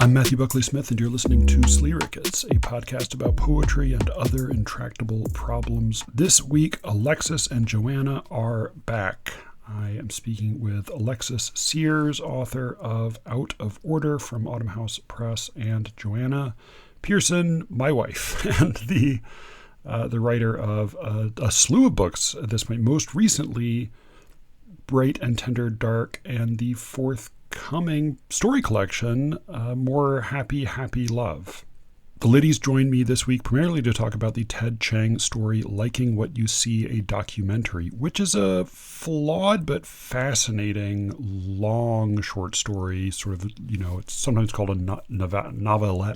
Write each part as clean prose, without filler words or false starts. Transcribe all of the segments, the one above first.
I'm Matthew Buckley Smith, and you're listening to SLEERICKETS, a podcast about poetry and other intractable problems. This week, Alexis and Joanna are back. I am speaking with Alexis Sears, author of Out of Order from Autumn House Press, and Joanna Pearson, my wife, and the writer of a slew of books at this point, most recently Bright and Tender Dark, and the forthcoming story collection, More Happy, Happy Love. The ladies joined me this week primarily to talk about the Ted Chiang story, Liking What You See, a documentary, which is a flawed but fascinating, long short story, sort of, it's sometimes called a novella.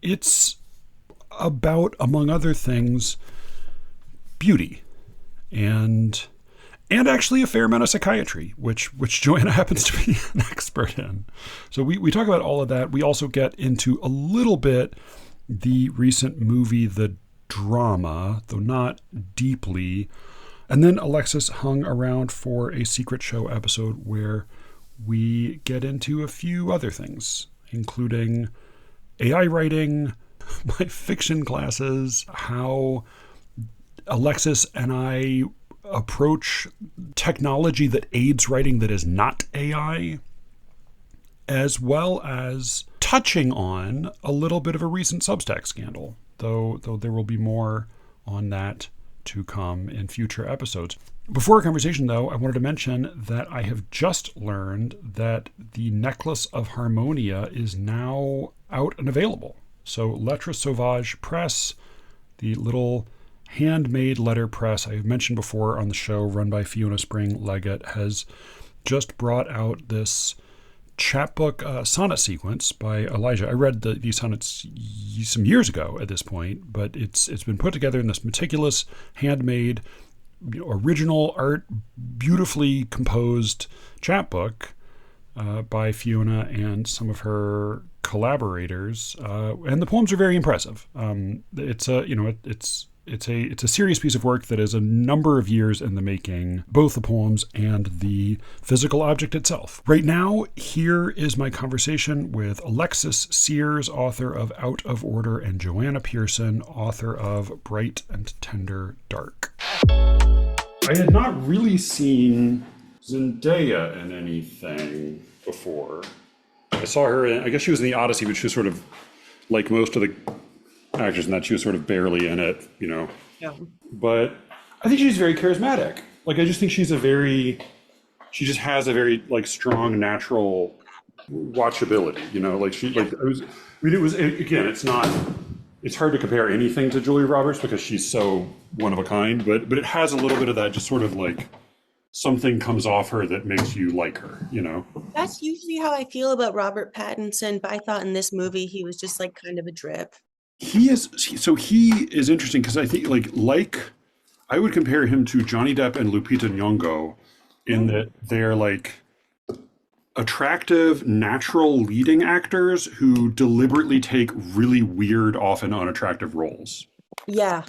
It's about, among other things, beauty and actually a fair amount of psychiatry, which Joanna happens to be an expert in. So we talk about all of that. We also get into a little bit the recent movie, The Drama, though not deeply. And then Alexis hung around for a Secret Show episode where we get into a few other things, including AI writing, my fiction classes, how Alexis and I approach technology that aids writing that is not AI, as well as touching on a little bit of a recent Substack scandal, though there will be more on that to come in future episodes. Before our conversation, though, I wanted to mention that I have just learned that the Necklace of Harmonia is now out and available. So Lettre Sauvage Press, the little handmade letterpress I have mentioned before on the show, run by Fiona Spring Leggett, has just brought out this chapbook sonnet sequence by Elijah. I read these sonnets some years ago at this point, but it's been put together in this meticulous, handmade, original art, beautifully composed chapbook by Fiona and some of her collaborators, and the poems are very impressive. It's a serious piece of work that is a number of years in the making, both the poems and the physical object itself. Right now, here is my conversation with Alexis Sears, author of Out of Order, and Joanna Pearson, author of Bright and Tender Dark. I had not really seen Zendaya in anything before. I saw her in, I guess she was in The Odyssey, but she was sort of like most of the actors in that, she was sort of barely in it, Yeah. But I think she's very charismatic. Like, I just think she just has a very strong natural watchability, it's hard to compare anything to Julia Roberts because she's so one of a kind, but it has a little bit of that, just sort of like something comes off her that makes you like her, That's usually how I feel about Robert Pattinson, but I thought in this movie he was just kind of a drip. He is interesting because I think like I would compare him to Johnny Depp and Lupita Nyong'o in that they're attractive, natural leading actors who deliberately take really weird, often unattractive roles. Yeah,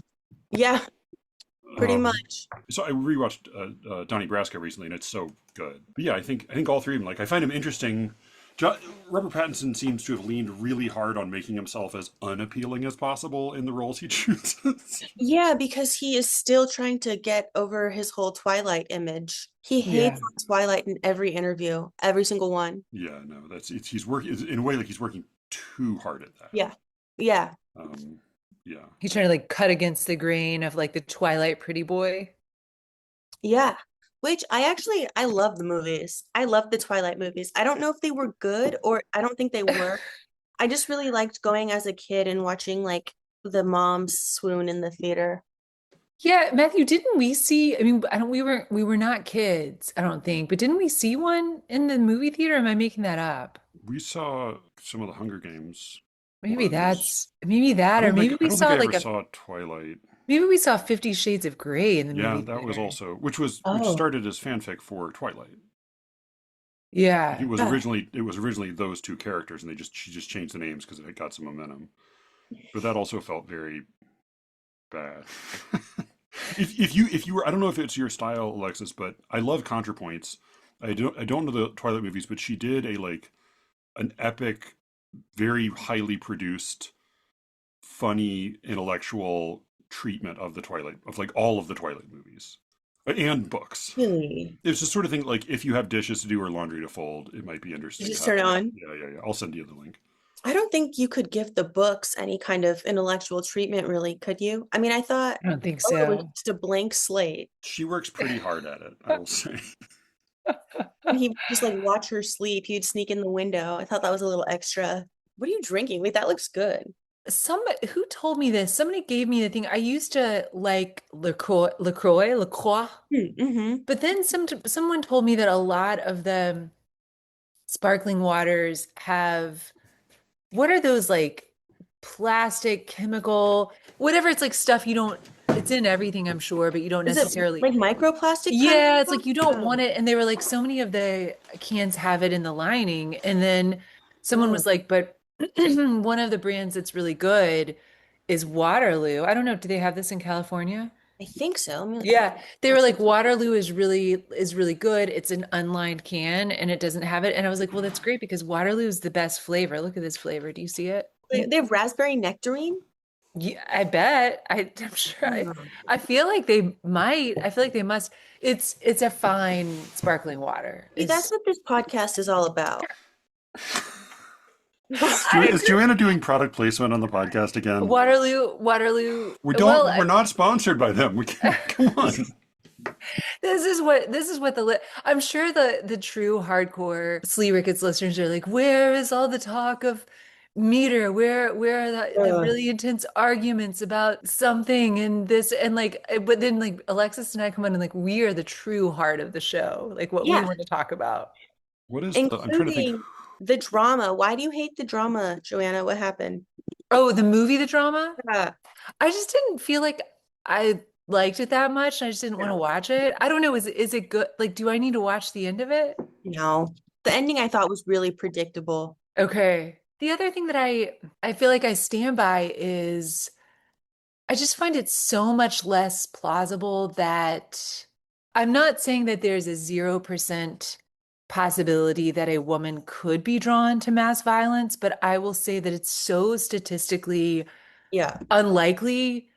pretty much. So I rewatched Donnie Brasco recently, and it's so good. But yeah, I think all three of them. I find him interesting. Robert Pattinson seems to have leaned really hard on making himself as unappealing as possible in the roles he chooses. Yeah, because he is still trying to get over his whole Twilight image. He hates Twilight in every interview, every single one. Yeah, no, he's working in a way he's working too hard at that. Yeah. Yeah. He's trying to cut against the grain of the Twilight pretty boy. Yeah. Which I love the movies. I love the Twilight movies. I don't know if they were good, or I don't think they were. I just really liked going as a kid and watching the moms swoon in the theater. Yeah, Matthew, didn't we see, we were not kids, I don't think, but didn't we see one in the movie theater? Am I making that up? We saw some of the Hunger Games. Maybe that, or maybe we saw I saw Twilight. Maybe we saw 50 Shades of Grey in the movie. Yeah, that was also, which started as fanfic for Twilight. Yeah. It was originally those two characters, and she just changed the names because it got some momentum. But that also felt very bad. If you were, I don't know if it's your style, Alexis, but I love ContraPoints. I don't know the Twilight movies, but she did an epic very highly produced, funny, intellectual treatment of the Twilight, of like all of the Twilight movies and books. Really? It's the sort of thing like if you have dishes to do or laundry to fold, it might be You interesting. just turn it on. Yeah, yeah, yeah. I'll send you the link. I don't think you could give the books any kind of intellectual treatment, really, could you? I mean, I thought, I don't think oh, it was so. just a blank slate. She works pretty hard at it, I will say. And he would just like watch her sleep. He'd sneak in the window. I thought that was a little extra. What are you drinking? Wait, that looks good. Somebody who told me this, somebody gave me the thing. I used to like LaCroix, Mm-hmm. but then someone told me that a lot of the sparkling waters have what are those like plastic, chemical, whatever it's like stuff you don't, it's in everything, I'm sure, but you don't Is it necessarily. like microplastic kind of Yeah, it's stuff? like you don't Oh, want it. And they were like, so many of the cans have it in the lining. And then someone oh, was like, but one of the brands that's really good is Waterloo. I don't know. Do they have this in California? I think so. Yeah. They were like, Waterloo is really good. It's an unlined can and it doesn't have it. And I was like, well, that's great because Waterloo is the best flavor. Look at this flavor. Do you see it? They have raspberry nectarine. Yeah, I bet. I'm sure. Hmm. I feel like they might. I feel like they must. It's a fine sparkling water. See, that's Is what this podcast is all about. I Is agree. Joanna doing product placement on the podcast again? Waterloo. We Well, don't. We're not sponsored by them. We can't. Come on. this is what I'm sure the true hardcore Slee Ricketts listeners are like, where is all the talk of meter? Where are the Uh, really intense arguments about something and this and like but then like Alexis and I come on and like we are the true heart of the show, like what we yeah, want to talk about. What is the? I'm trying to think. including the drama. Why do you hate the drama, Joanna? What happened? Oh, the movie, the drama? Yeah, I just didn't feel like I liked it that much. And I just didn't want yeah. to watch it. I don't know. Is it good? Like, do I need to watch the end of it? No, the ending I thought was really predictable. Okay. The other thing that I feel like I stand by is I just find it so much less plausible that I'm not saying that there's a 0% possibility that a woman could be drawn to mass violence, but I will say that it's so statistically Yeah, unlikely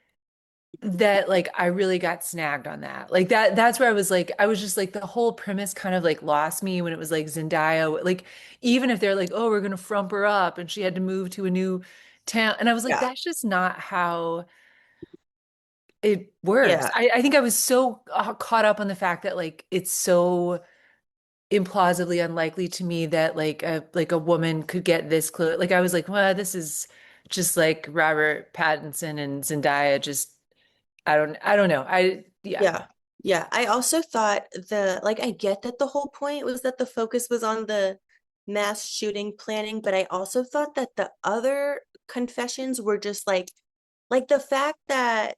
that like I really got snagged on that. Like that's where I was like I was just like the whole premise kind of like lost me when it was like Zendaya like even if they're like oh we're gonna frump her up and she had to move to a new town and I was like yeah, that's just not how it works. yeah, I think I was so caught up on the fact that like it's so implausibly unlikely to me that like a woman could get this close. Like I was like well this is just like Robert Pattinson and Zendaya just I don't know. Yeah. yeah, yeah. I also thought I get that the whole point was that the focus was on the mass shooting planning, but I also thought that the other confessions were just like the fact that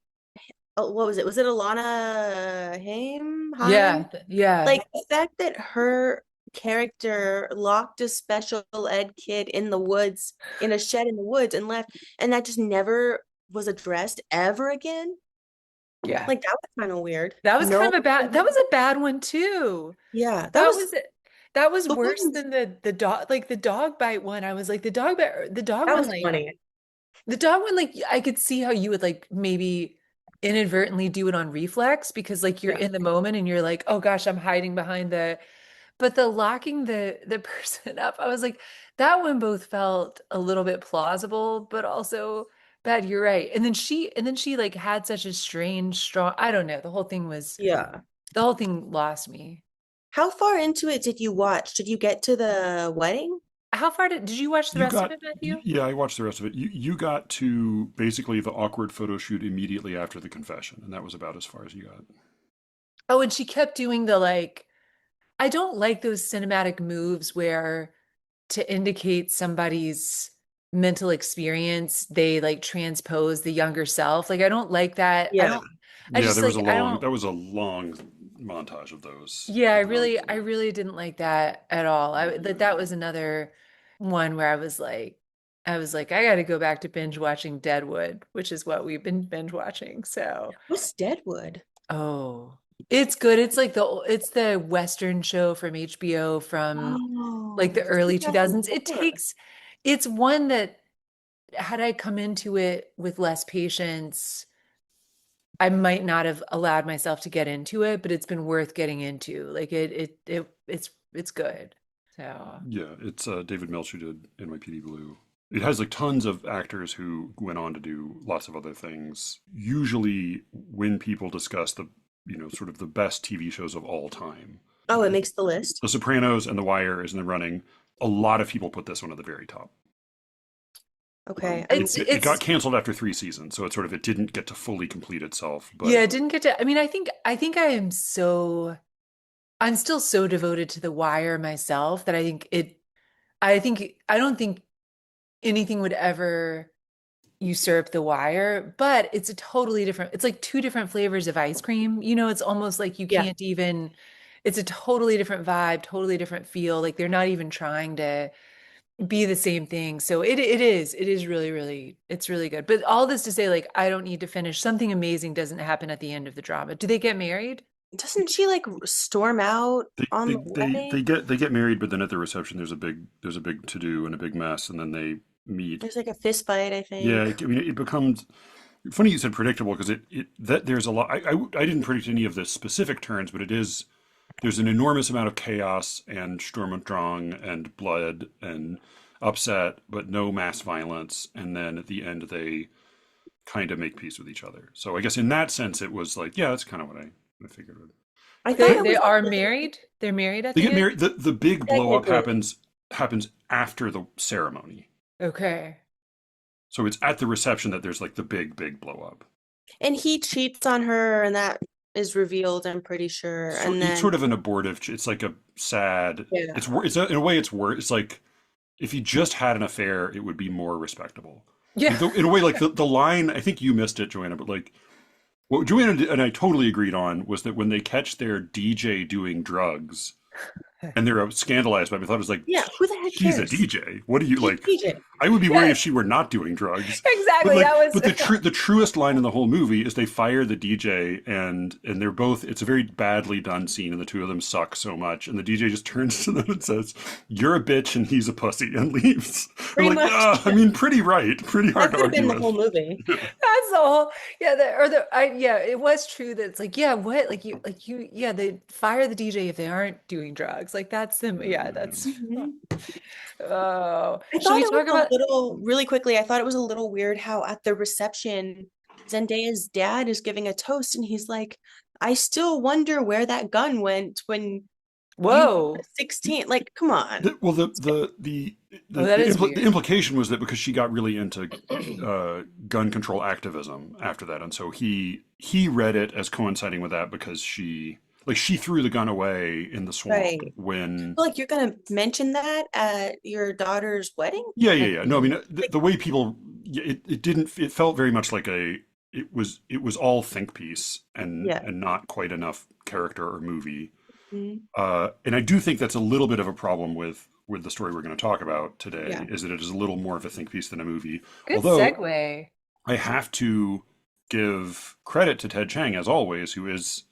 what was it? Was it Alana Haim? Yeah. Yeah. Like the fact that her character locked a special ed kid in the woods, in a shed in the woods and left, and that just never was addressed ever again. Yeah. Like that was kind of weird. That was No, kind of a bad one too. yeah, that That was was that was the worse one than the dog like the dog bite one. I was like the dog that one was like funny. the dog one like I could see how you would like maybe inadvertently do it on reflex because like you're Yeah, in the moment and you're like, "Oh gosh, I'm hiding behind the." But the locking the person up, I was like, that one both felt a little bit plausible, but also bad. You're right. And then she like had such a strange, strong, I don't know. yeah. The whole thing lost me. How far into it did you watch? Did you get to the wedding? How far did you watch the You rest of got. it, Matthew? Yeah, I watched the rest of it. You got to basically the awkward photo shoot immediately after the confession, and that was about as far as you got. Oh, and she kept doing the like, I don't like those cinematic moves where to indicate somebody's mental experience, they like transpose the younger self. Like I don't like that. I Yeah. don't I Yeah, just there was a like I long. don't That was a long montage of those. yeah, I Of those. really I really didn't like that at all. That was another one where I was like I got to go back to binge watching Deadwood, which is what we've been binge watching. So, What's Deadwood? oh, it's good. It's the Western show from HBO from like Oh, the early 2000s. It 2004. takes it's one that had I come into it with less patience, I might not have allowed myself to get into it, but it's been worth getting into. Like it's good. So Yeah, it's David Milch who did NYPD Blue. It has like tons of actors who went on to do lots of other things. Usually, when people discuss the, sort of the best TV shows of all time, Oh, it makes the list. The Sopranos and The Wire is in the running. A lot of people put this one at the very top. Okay. It got canceled after 3 seasons, so it didn't get to fully complete itself. But yeah, it didn't get to, I mean, I think I'm still so devoted to The Wire myself that I don't think anything would ever usurp The Wire, but it's a totally different, it's like two different flavors of ice cream. It's almost like you Yeah. can't even, it's a totally different vibe, totally different feel. Like they're not even trying to be the same thing. So it is really, really, it's really good. But all this to say, like, I don't need to finish. Something amazing doesn't happen at the end of the drama. Do they get married? Doesn't she like storm out they, on they, the they, wedding? they get married, but then at the reception there's a big to do and a big mess, and then they meet. There's like a fist fight, I Yeah, think. I mean, it becomes funny you said predictable because that there's a lot. I didn't predict any of the specific turns, but there's an enormous amount of chaos and Sturm und Drang and blood and upset, but no mass violence. And then at the end, they kind of make peace with each other. So I guess in that sense, it was like, yeah, that's kind of what I figured. I thought They it they was are like married? They're married at They the get end? married. The big blow up technically. happens after the ceremony. Okay. So it's at the reception that there's like the big blow up. And he cheats on her, and that is revealed, I'm pretty sure. So And it's then, sort of an abortive. It's like a sad. yeah. In a way it's worse. It's like if he just had an affair, it would be more respectable. Yeah. In a way, like the line. I think you missed it, Joanna, but like what Joanna and I totally agreed on was that when they catch their DJ doing drugs and they're scandalized by it, I thought it was like Yeah, who the heck she's a cares? DJ. What do you She's like? PJ. I would be worried Yeah, if she were not doing drugs. But exactly. like, That was but the truest line in the whole movie is they fire the DJ and they're both. It's a very badly done scene, and the two of them suck so much. And the DJ just turns to them and says, "You're a bitch and he's a pussy," and leaves. I'm Pretty like, much. I mean, pretty right, pretty That hard to could have been argue the whole with. movie. That's the whole, yeah, yeah, it was true that it's like, yeah, what? Yeah, they fire the DJ if they aren't doing drugs. Like that's them. Yeah, that's, Mhm. oh, I should thought we it was talk about, a little, really quickly, I thought it was a little weird how at the reception, Zendaya's dad is giving a toast and he's like, I still wonder where that gun went when you were whoa. 16. Like, come on. Well, the Oh, that is the weird. implication was that because she got really into gun control activism after that, and so he read it as coinciding with that because she threw the gun away in the swamp Right. when. Like, you're gonna mention that at your daughter's wedding? Yeah, yeah, Like, yeah. No, I mean like, the way people it didn't it felt very much like it was all think piece yeah. and not quite enough character or movie. Mhm. And I do think that's a little bit of a problem with the story we're going to talk about Yeah. today, is that it is a little more of a think piece than a movie. Good Although segue. I have to give credit to Ted Chiang as always, who's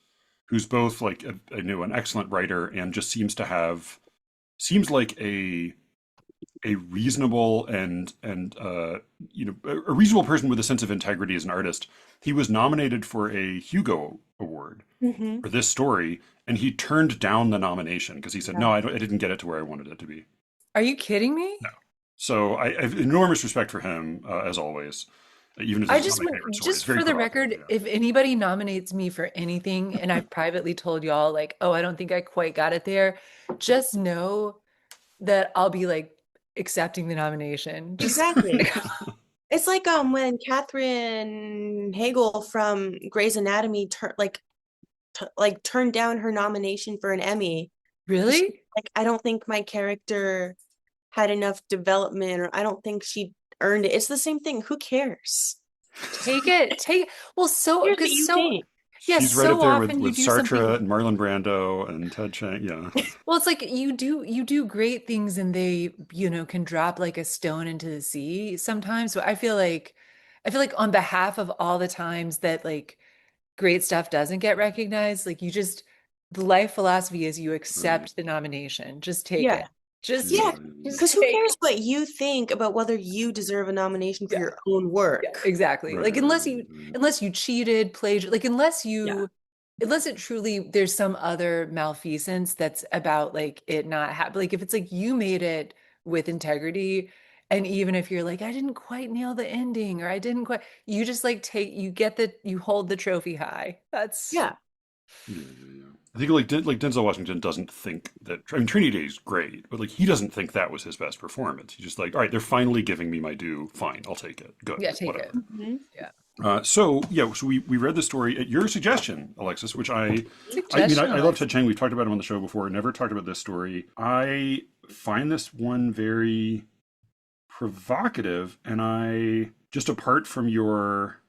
both like an excellent writer and just seems like a reasonable and a reasonable person with a sense of integrity as an artist. He was nominated for a Hugo Award Hmm. for this story, and he turned down the nomination because he said, "No, I didn't get it to where I wanted it to be." Are you kidding me? No. So I have enormous respect for him as always, even if I this is not just my want, favorite story. It's just very for the provocative. record, Yeah. if anybody nominates me for anything and I've privately told y'all like, oh, I don't think I quite got it there, just know that I'll be like accepting the nomination. Just Exactly. It's like when Katherine Hagel from Grey's Anatomy turned down her nomination for an Emmy. She, really like, I don't think my character had enough development, or I don't think she earned it. It's the same thing. Who cares? take it, well, so Here's what because you so think. yeah, She's right up so there with often you do Sartre something. and Marlon Brando and Ted Chiang. Yeah. Well, it's like you do great things and they, can drop like a stone into the sea sometimes. So I feel like on behalf of all the times that like great stuff doesn't get recognized, like the life philosophy is you Right. accept the nomination. Just take Yeah. it. Just Yeah, just because who take cares what you think about whether you deserve a nomination for yeah. your own Yeah, work? exactly. Right, Like right, right, right. unless you cheated, plagiarized, like Yeah. unless it truly there's some other malfeasance that's about like it not happen. Like if it's like you made it with integrity, and even if you're like I didn't quite nail the ending or I didn't quite, you just like take you hold the trophy high. That's Yeah. Yeah, yeah, yeah. I think like Denzel Washington doesn't think that. I mean, Trinity Day is great, but like he doesn't think that was his best performance. He's just like, all right, they're finally giving me my due. Fine, I'll take it. Good, yeah, take it. whatever. Mhm. Yeah. So yeah, so we read the story at your suggestion, Alexis, which I mean Suggestion, I love Ted Alex. Chiang. We've talked about him on the show before. Never talked about this story. I find this one very provocative, and I just apart from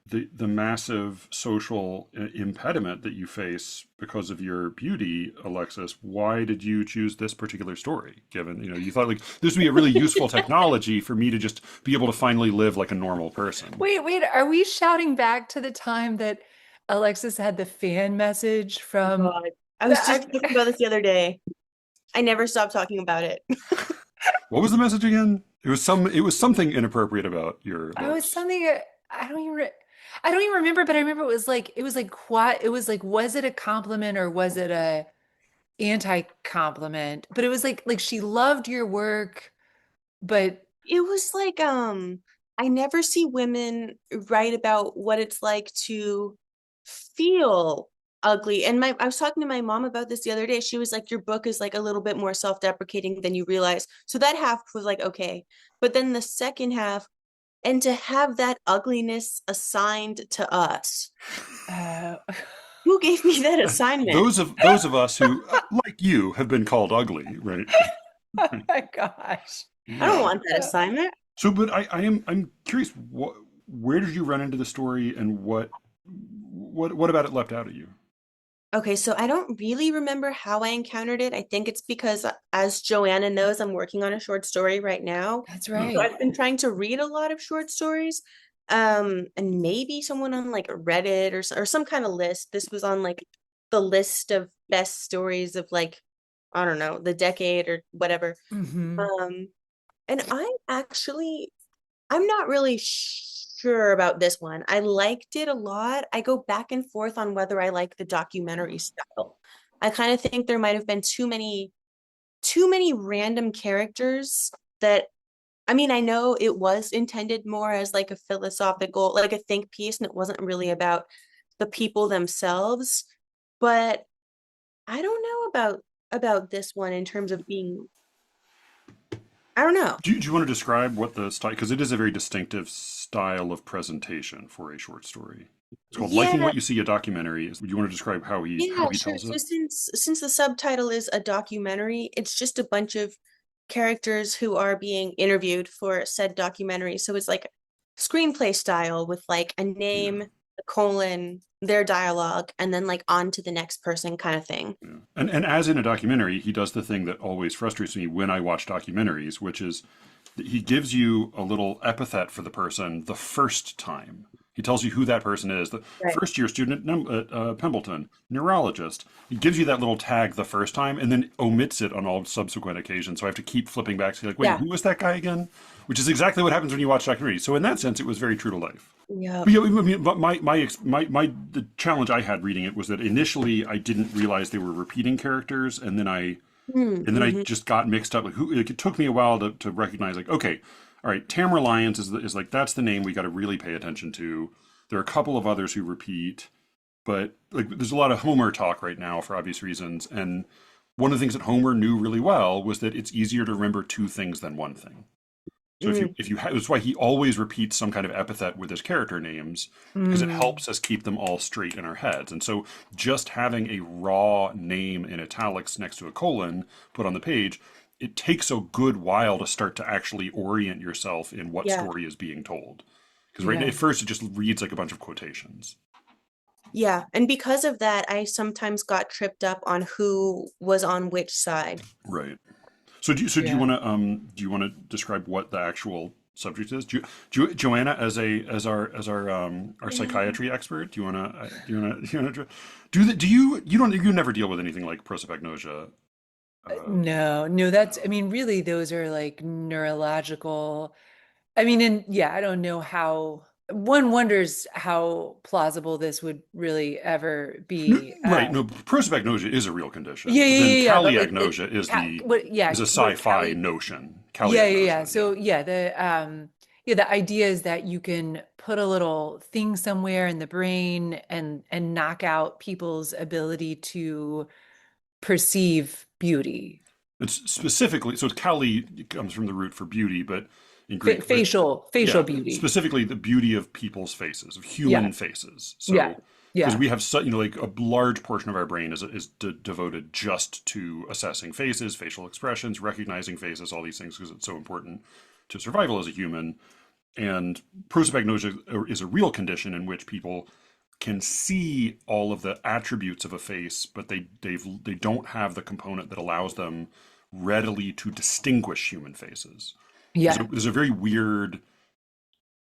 the massive social impediment that you face because of your beauty, Alexis, why did you choose this particular story? Given you thought like this would be a really useful technology for me to just be able to finally live like a normal person. Wait, are we shouting back to the time that Alexis had the fan message from God. I the was just talking about this the other day. I never stopped talking about it. What was the message again? It was something inappropriate about your Oh, it's looks. something I don't even I don't even remember, but I remember it was like quite it was like was it a compliment or was it a anti-compliment? But it was like she loved your work, but It was like, I never see women write about what it's like to feel ugly. And I was talking to my mom about this the other day. She was like, your book is like a little bit more self-deprecating than you realize. So that half was like, okay. But then the second half, and to have that ugliness assigned to us. uh, Who gave me that assignment? Those of us who, like you, have been called ugly, right? oh my gosh. I don't Yeah. want that assignment. So, but I'm curious. Where did you run into the story, and what about it leapt out at you? Okay, so I don't really remember how I encountered it. I think it's because, as Joanna knows, I'm working on a short story right now. That's Yeah. So right. I've been trying to read a lot of short stories. And maybe someone on like Reddit or some kind of list. This was on like the list of best stories of like, I don't know, the decade or whatever. Hmm. Um, and I'm not really sure about this one. I liked it a lot. I go back and forth on whether I like the documentary style. I kind of think there might have been too many random characters that, I mean, I know it was intended more as like a philosophical, like a think piece, and it wasn't really about the people themselves. But I don't know about this one in terms of being, I don't know. Do you want to describe what the style? Because it is a very distinctive style of presentation for a short story. It's called "Liking Yeah, What You See," a documentary. Do you want to describe yeah, how he sure. tells So it? since the subtitle is a documentary, it's just a bunch of characters who are being interviewed for said documentary. So it's like screenplay style with like a Yeah. name, a colon, their dialogue, and then like on to the next person kind of thing. Yeah. And as in a documentary, he does the thing that always frustrates me when I watch documentaries, which is that he gives you a little epithet for the person the first time. He tells you who that person is. The Right. first year student at Pembleton, neurologist. He gives you that little tag the first time and then omits it on all subsequent occasions. So I have to keep flipping back to like, wait, Yeah. who was that guy again? Which is exactly what happens when you watch documentaries. So in that sense, it was very true to life. Yeah. But yeah, I mean, but the challenge I had reading it was that initially I didn't realize they were repeating characters, and then I Mm-hmm. just got mixed up. Like, like, it took me a while to recognize, like, okay, all right, Tamara Lyons is like that's the name we got to really pay attention to. There are a couple of others who repeat, but like there's a lot of Homer talk right now for obvious reasons, and one of the things that Homer knew really well was that it's easier to remember two things than one thing. So Mm, that's why he always repeats some kind of epithet with his character names because it Mm. helps us keep them all straight in our heads. And so just having a raw name in italics next to a colon put on the page, it takes a good while to start to actually orient yourself in what yeah. story is being told. Because right Yeah. at first it just reads like a bunch of quotations. Yeah. And because of that, I sometimes got tripped up on who was on which side. Right. So do you Yeah. want to describe what the actual subject is? Joanna as our Yeah. psychiatry expert? Do you want to do you never deal with anything like prosopagnosia? No, no, I mean, really, those are like neurological. I mean, and yeah, I don't know how one wonders how plausible this would really ever be. Right. No, prosopagnosia is a real condition. Yeah, yeah, But then yeah, yeah. But caliagnosia is yeah, is a what sci-fi Callie, notion. yeah, yeah, yeah. Caliagnosia, yeah. So yeah, the idea is that you can put a little thing somewhere in the brain and knock out people's ability to perceive beauty. It's specifically so it's Kali comes from the root for beauty, but in Fa Greek, but facial yeah, beauty. specifically the beauty of people's faces, of Yeah, human faces. yeah, So because yeah, we have such, like a large portion of our brain is devoted just to assessing faces, facial expressions, recognizing faces, all these things because it's so important to survival as a human. And prosopagnosia is a real condition in which people can see all of the attributes of a face, but they don't have the component that allows them readily to distinguish human faces. yeah. There's a very weird,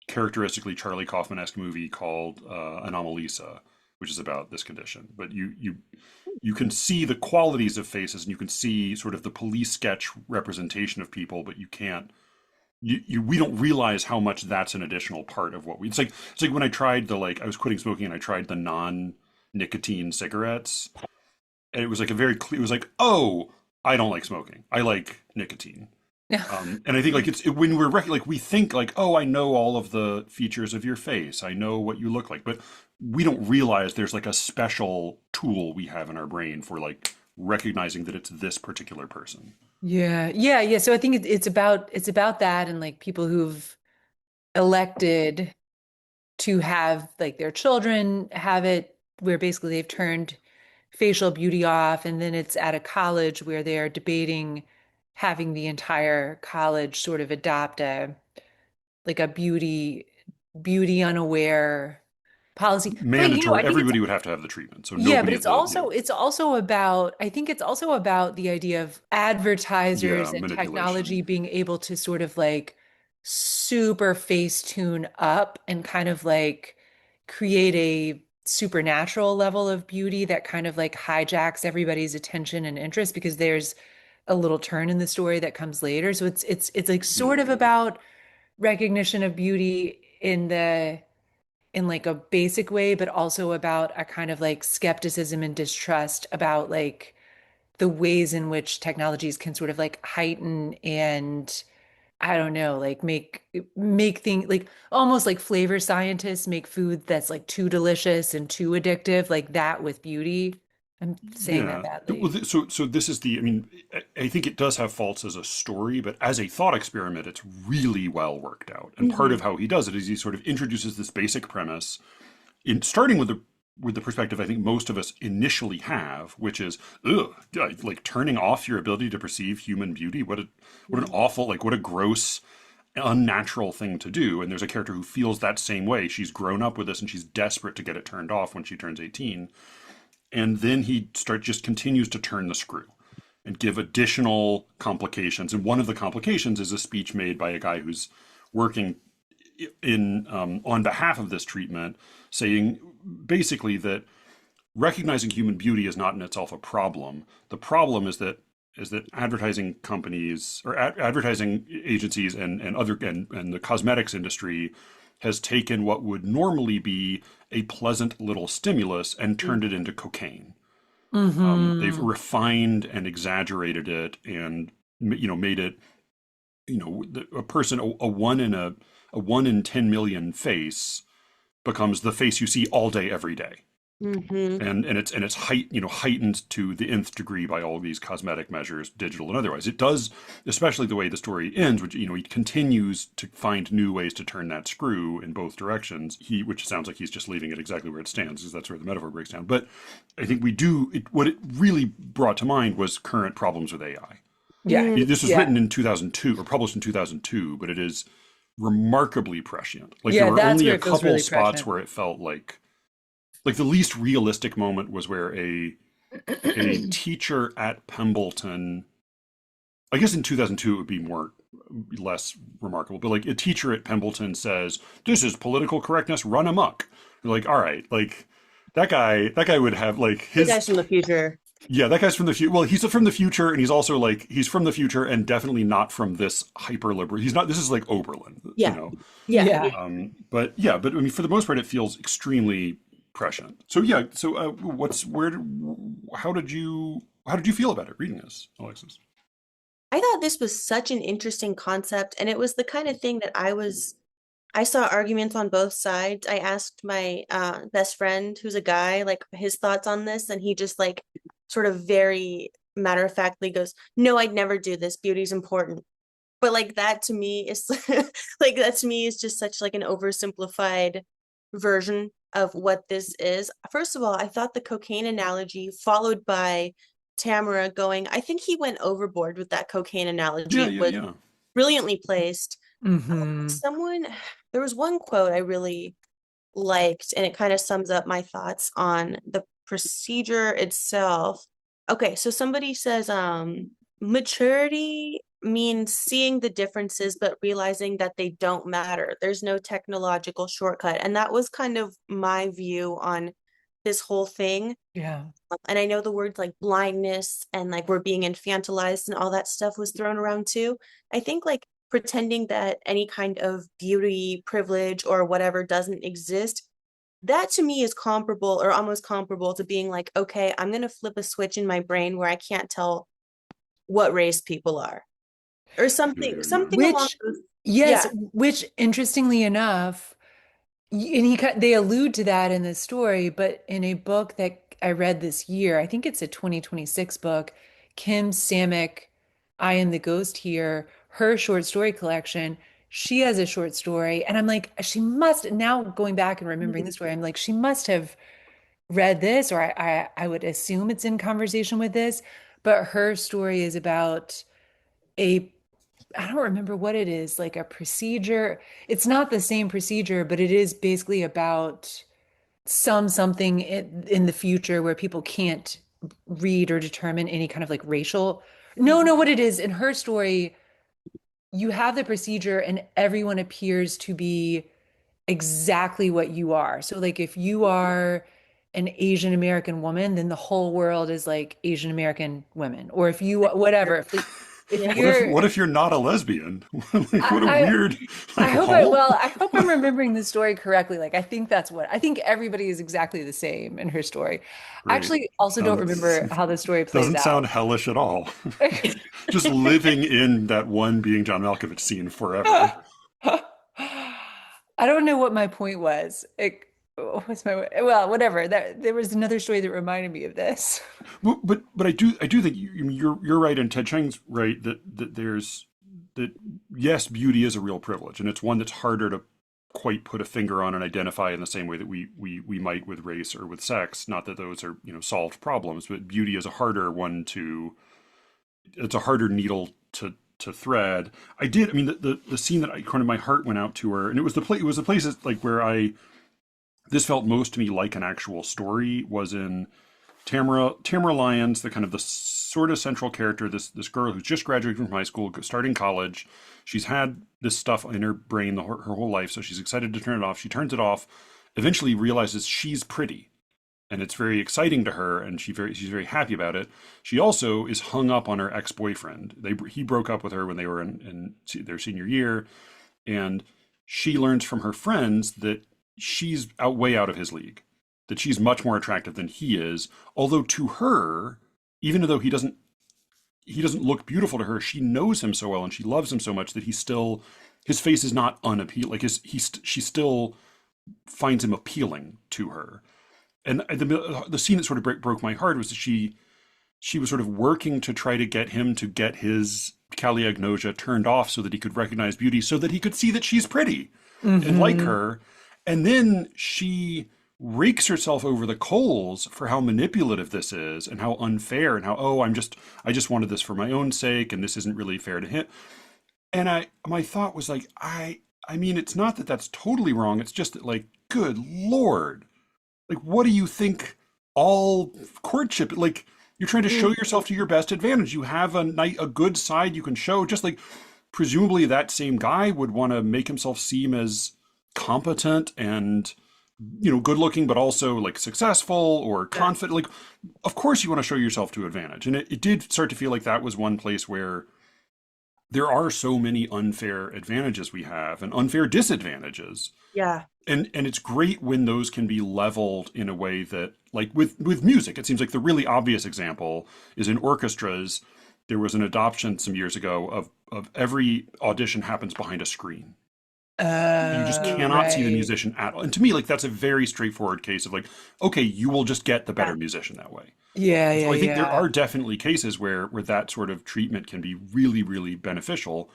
characteristically Charlie Kaufman-esque movie called Anomalisa, which is about this condition. But you can see the qualities of faces, and you can see sort of the police sketch representation of people, but you can't we don't realize how much that's an additional part of what we it's like when I tried the I was quitting smoking and I tried the non nicotine cigarettes, and it was like a very clear, it was like, oh, I don't like smoking, I like nicotine. And I think when we're we think like, oh, I know all of the features of your face, I know what you look like, but we don't realize there's like a special tool we have in our brain for like recognizing that it's this particular person. Yeah, yeah, yeah. So I think it's about that and like people who've elected to have like their children have it where basically they've turned facial beauty off, and then it's at a college where they are debating having the entire college sort of adopt a like a beauty unaware policy. But Mandatory, I think it's everybody would have to have the treatment, so yeah, but nobody at the it's also about I think it's also about the idea of advertisers yeah, and manipulation. technology being able to sort of like super face tune up and kind of like create a supernatural level of beauty that kind of like hijacks everybody's attention and interest because there's a little turn in the story that comes later. So it's like sort of Yeah, about recognition of beauty in like a basic way, but also about a kind of like skepticism and distrust about like the ways in which technologies can sort of like heighten and I don't know, like make things like almost like flavor scientists make food that's like too delicious and too addictive, like that with beauty. I'm saying that yeah. Well, badly. so this is the. I mean, I think it does have faults as a story, but as a thought experiment, it's really well worked out. And part Hmm. of how he does it is he sort of introduces this basic premise in starting with the perspective I think most of us initially have, which is, ugh, like turning off your ability to perceive human beauty. What an awful, like what a gross, unnatural thing to do. And there's a character who feels that same way. She's grown up with this and she's desperate to get it turned off when she turns 18. And then just continues to turn the screw and give additional complications. And one of the complications is a speech made by a guy who's working in on behalf of this treatment, saying basically that recognizing human beauty is not in itself a problem. The problem is that advertising companies or advertising agencies and the cosmetics industry has taken what would normally be a pleasant little stimulus and turned it into cocaine. They've Hmm. refined and exaggerated it, and made it a person a 1 in 10 million face becomes the face you see all day every day, Hmm. and it's heightened to the nth degree by all these cosmetic measures, digital and otherwise. It does, especially the way the story ends, which he continues to find new ways to turn that screw in both directions. Which sounds like he's just leaving it exactly where it stands, because that's where the metaphor breaks down. But I think what it really brought to mind was current problems with AI. Yeah. This was Yeah. written in 2002 or published in 2002, but it is remarkably prescient. Like there Yeah, were that's only where a it feels couple really spots prescient. where it felt like the least realistic moment was where a teacher at Pembleton, I guess in 2002 it would be less remarkable, but like a teacher at Pembleton says, "This is political correctness run amok." You're like, all right, like that guy would have like The his guys from the future. Yeah, that guy's from the future. Well, he's from the future, and he's also like he's from the future, and definitely not from this hyper liberal. He's not. This is like Oberlin, you Yeah. know. Yeah. Yeah. But yeah, but I mean, for the most part, it feels extremely prescient. So yeah. So how did you feel about it reading this, Alexis? I thought this was such an interesting concept, and it was the kind of thing that I saw arguments on both sides. I asked my best friend, who's a guy, like his thoughts on this, and he just like sort of very matter of factly goes, "No, I'd never do this. Beauty's important." But like that to me is like that to me is just such like an oversimplified version of what this is. First of all, I thought the cocaine analogy followed by Tamara going, I think he went overboard with that cocaine Yeah, analogy yeah, was yeah. brilliantly placed. Hmm. Someone, there was one quote I really liked, and it kind of sums up my thoughts on the procedure itself. Okay, so somebody says, maturity means seeing the differences but realizing that they don't matter. There's no technological shortcut. And that was kind of my view on this whole thing. Yeah. And I know the words like blindness and like we're being infantilized and all that stuff was thrown around too. I think like pretending that any kind of beauty privilege or whatever doesn't exist, that to me is comparable or almost comparable to being like, okay, I'm going to flip a switch in my brain where I can't tell what race people are or Yeah, yeah, yeah. something along Which, those. yes, Yeah. which interestingly enough, and they allude to that in the story, but in a book that I read this year, I think it's a 2026 book, Kim Samick, I Am the Ghost Here, her short story collection, she has a short story. And I'm like, she must, now going back and remembering the story, I'm like, she must have read this, or I would assume it's in conversation with this. But her story is about a I don't remember what it is, like a procedure. It's not the same procedure, but it is basically about something in the future where people can't read or determine any kind of like racial. No, no, what it is in her story, you have the procedure and everyone appears to be exactly what you are. So like if you are an Asian American woman, then the whole world is like Asian American women. Or if you whatever, if Yeah. you're What if you're not a lesbian? Like what a I, weird I like hope oh I hope I'm remembering the story correctly. Like I think that's what I think everybody is exactly the same in her story. I great. actually also don't Sounds remember how the story plays doesn't out. sound hellish at all. Just living in that one being John Malkovich scene forever. I don't know what my point was. What was my well, whatever. There was another story that reminded me of this. But I do think you're right, and Ted Chiang's right that there's that yes, beauty is a real privilege, and it's one that's harder to quite put a finger on and identify in the same way that we might with race or with sex. Not that those are solved problems, but beauty is a harder one to it's a harder needle to thread. I mean the scene that I kind of my heart went out to her, and it was the places like where I this felt most to me like an actual story was in Tamara Lyons, the kind of the sort of central character, this girl who's just graduated from high school, starting college. She's had this stuff in her brain her whole life, so she's excited to turn it off. She turns it off, eventually realizes she's pretty, and it's very exciting to her, and she's very happy about it. She also is hung up on her ex boyfriend. He broke up with her when they were in their senior year, and she learns from her friends that she's way out of his league, that she's much more attractive than he is. Although to her, even though he doesn't look beautiful to her, she knows him so well and she loves him so much that his face is not unappealing. Like she still finds him appealing to her. And the scene that sort of broke my heart was that she was sort of working to try to get him to get his caliagnosia turned off so that he could recognize beauty, so that he could see that she's pretty and like Hmm. her. And then she rakes herself over the coals for how manipulative this is and how unfair and how, oh, I just wanted this for my own sake and this isn't really fair to him. And my thought was like, I mean, it's not that that's totally wrong. It's just that like, good Lord, like, what do you think all courtship, like, you're trying to show yourself to your best advantage. You have a good side you can show, just like presumably that same guy would want to make himself seem as competent and good looking, but also like successful or Yeah. confident. Like, of course you want to show yourself to advantage. And it did start to feel like that was one place where there are so many unfair advantages we have and unfair disadvantages. Yeah. And it's great when those can be leveled in a way that, like with music, it seems like the really obvious example is in orchestras. There was an adoption some years ago of every audition happens behind a screen. You just cannot see the Right. musician at all. And to me, like that's a very straightforward case of like, okay, you will just get the Yeah. better musician that way. Yeah, And so yeah, I think there yeah. are definitely cases where that sort of treatment can be really, really beneficial.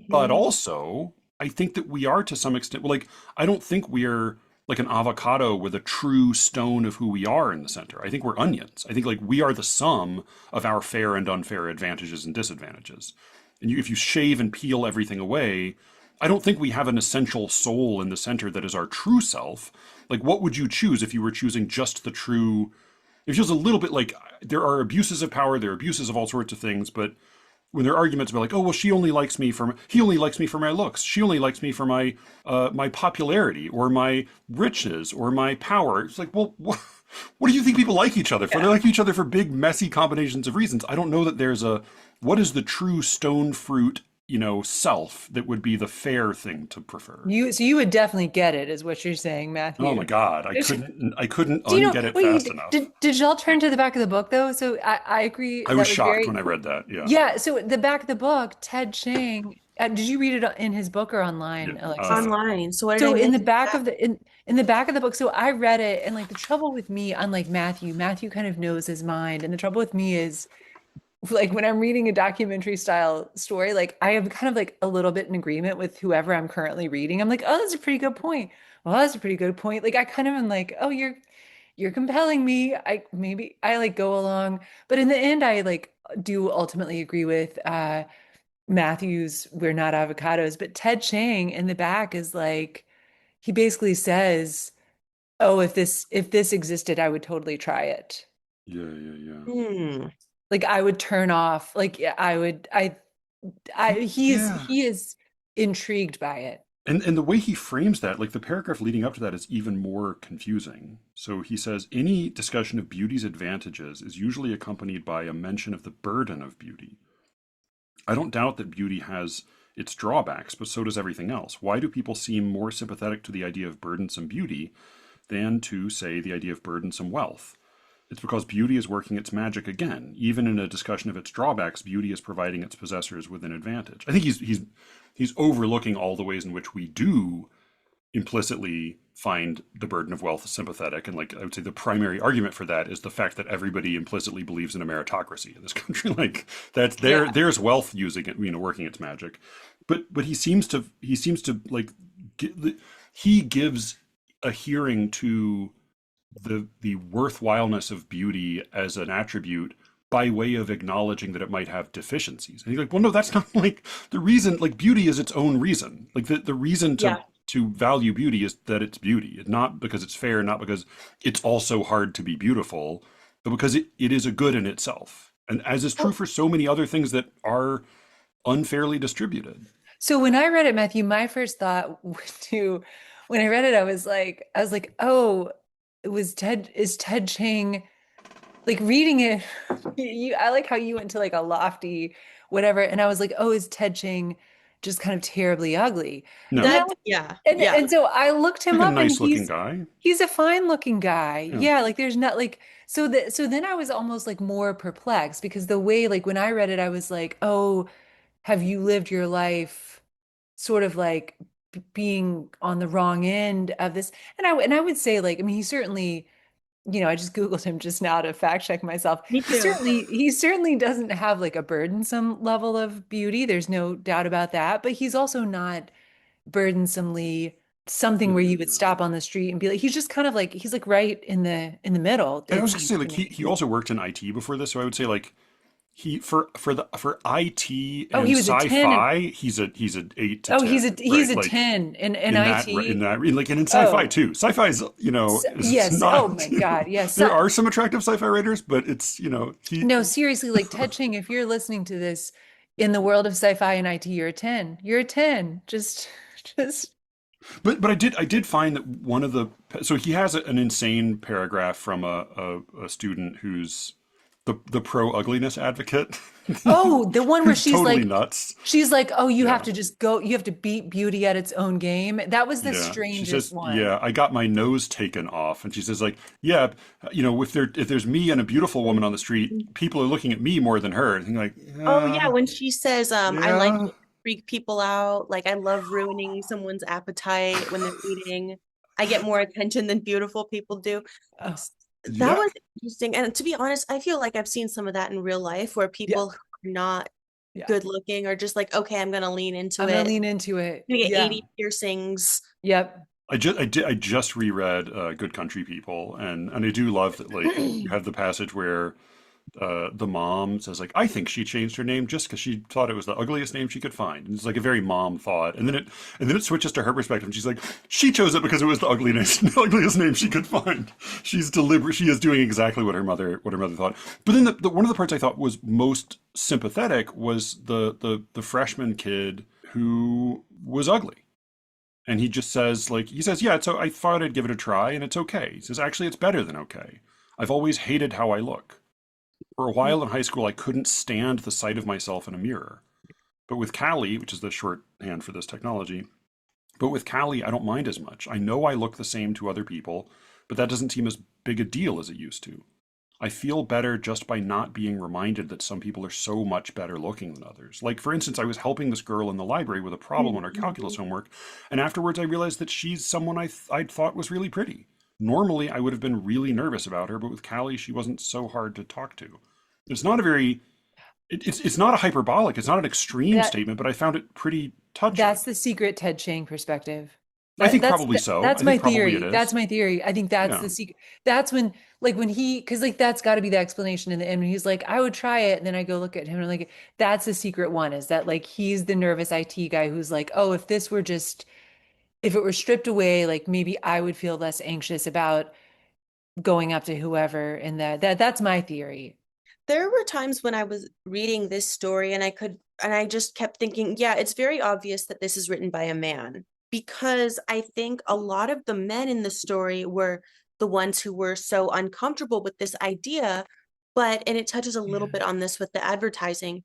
But Hmm. also, I think that we are to some extent, well, like, I don't think we're like an avocado with a true stone of who we are in the center. I think we're onions. I think like we are the sum of our fair and unfair advantages and disadvantages. And if you shave and peel everything away, I don't think we have an essential soul in the center that is our true self. Like, what would you choose if you were choosing just the true? It feels a little bit like there are abuses of power, there are abuses of all sorts of things, but when there are arguments about like, oh well, he only likes me for my looks, she only likes me for my popularity or my riches or my power. It's like, well, what do you think people like each other for? They Yeah. like each other for big, messy combinations of reasons. I don't know that there's a what is the true stone fruit, self that would be the fair thing to prefer. So you would definitely get it, is what you're saying, Oh my Matthew. God, I couldn't Do you know, unget it fast wait, enough. did y'all turn to the back of the book though? So I agree I was that was shocked very, when I read that. Yeah, yeah. So the back of the book, Ted Chiang, did you read it in his book or yeah. online, Alexis? Online. So what did I So in miss? the back of in the back of the book, so I read it, and like the trouble with me, unlike Matthew kind of knows his mind, and the trouble with me is like when I'm reading a documentary style story, like I am kind of like a little bit in agreement with whoever I'm currently reading. I'm like, oh, that's a pretty good point. Well, that's a pretty good point. Like I kind of am like, oh, you're compelling me. I like go along, but in the end, I like do ultimately agree with Matthew's "We're not avocados," but Ted Chiang in the back is like he basically says, "Oh, if this existed, I would totally try it. Yeah, yeah, yeah. Hmm. Like I would turn off. Like yeah, I would. Yeah. He is intrigued by it." And the way he frames that, like the paragraph leading up to that, is even more confusing. So he says, any discussion of beauty's advantages is usually accompanied by a mention of the burden of beauty. I don't doubt that beauty has its drawbacks, but so does everything else. Why do people seem more sympathetic to the idea of burdensome beauty than to, say, the idea of burdensome wealth? It's because beauty is working its magic again. Even in a discussion of its drawbacks, beauty is providing its possessors with an advantage. I think he's overlooking all the ways in which we do implicitly find the burden of wealth sympathetic. And like I would say the primary argument for that is the fact that everybody implicitly believes in a meritocracy in this country. Like that's Yeah. there's wealth using it, working its magic. But he seems to like he gives a hearing to the worthwhileness of beauty as an attribute by way of acknowledging that it might have deficiencies. And you're like, well, no, that's not like the reason. Like beauty is its own reason. Like the reason to Yeah. to value beauty is that it's beauty. It's not because it's fair, not because it's also hard to be beautiful, but because it is a good in itself. And as is true Well, for so many other things that are unfairly distributed. So when I read it, Matthew, my first thought to when I read it, I was like, oh, it was Ted, is Ted Chiang like reading it? I like how you went to like a lofty whatever, and I was like, oh, is Ted Chiang just kind of terribly ugly? But No, then yeah. and Yeah. so I looked him like a up, and nice looking guy. he's a fine looking guy. Yeah. Yeah, like there's not like so then I was almost like more perplexed because the way like when I read it, I was like, oh, have you lived your life sort of like being on the wrong end of this? And I would say like, I mean, he certainly, I just Googled him just now to fact check myself. Me too. He certainly doesn't have like a burdensome level of beauty. There's no doubt about that. But he's also not burdensomely something Yeah, where yeah, you would yeah. stop on the street and be like, he's just kind of like he's like right in the middle. And I It was gonna say seems like to he me. also worked in IT before this, so I would say like he for IT Oh, and he was a 10. sci-fi, he's a 8 to Oh, 10, he's right? a Like 10 in IT. like and in sci-fi Oh, too. Sci-fi is is yes. Oh not my God. Yes. there are some attractive sci-fi writers, but it's he No, seriously, like Ted Ching, if you're listening to this in the world of sci-fi and IT, you're a 10. You're a 10. Just But I did find that one of the so he has an insane paragraph from a student who's the pro ugliness advocate. Oh, the one where Who's totally nuts. she's like, oh, you have Yeah. to just go, you have to beat beauty at its own game. That was the Yeah. She strangest says, one. "Yeah, I got my nose taken off." And she says like, "Yeah, if there's me and a beautiful woman on the street, people are looking at me more than her." And I'm like, Oh yeah, when she says, I like yeah. to freak people out, like I love ruining someone's appetite when they're eating. I get more attention than beautiful people do. Oh, S- That Yeah. was interesting. And to be honest, I feel like I've seen some of that in real life where yeah, people who are not yeah. good looking are just like, okay, I'm gonna lean into I'm gonna it. lean into it. I'm gonna get Yeah. 80 piercings. Yep. I just reread Good Country People, and I do love that like you have the passage where the mom says like, I think she changed her name just because she thought it was the ugliest name she could find. And it's like a very mom thought, and then it switches to her perspective, and she's like, she chose it because it was the ugliest the ugliest name she could find. She's deliberate. She is doing exactly what her mother thought. But then one of the parts I thought was most sympathetic was the freshman kid who was ugly. And he just says, like, he says, yeah, so I thought I'd give it a try, and it's okay. He says, actually, it's better than okay. I've always hated how I look. For a while in high school, I couldn't stand the sight of myself in a mirror. But with Callie, which is the shorthand for this technology, but with Callie, I don't mind as much. I know I look the same to other people, but that doesn't seem as big a deal as it used to. I feel better just by not being reminded that some people are so much better looking than others. Like, for instance, I was helping this girl in the library with a problem on her calculus homework, and afterwards I realized that she's someone I'd thought was really pretty. Normally, I would have been really nervous about her, but with Callie, she wasn't so hard to talk to. It's not a very, it's not a hyperbolic, it's not an extreme That statement, but I found it pretty touching. that's the secret Ted Chiang perspective. I think probably so. That's I my think probably it theory. That's is. my theory. I think that's Yeah. the secret. That's when, like, when he, because like that's got to be the explanation in the end. When he's like, I would try it, and then I go look at him and I'm like, that's the secret one. Is that like he's the nervous IT guy who's like, oh, if this were just, if it were stripped away, like maybe I would feel less anxious about going up to whoever. And that's my theory. There were times when I was reading this story and I just kept thinking, yeah, it's very obvious that this is written by a man because I think a lot of the men in the story were the ones who were so uncomfortable with this idea. And it touches a little Yeah. bit on this with the advertising.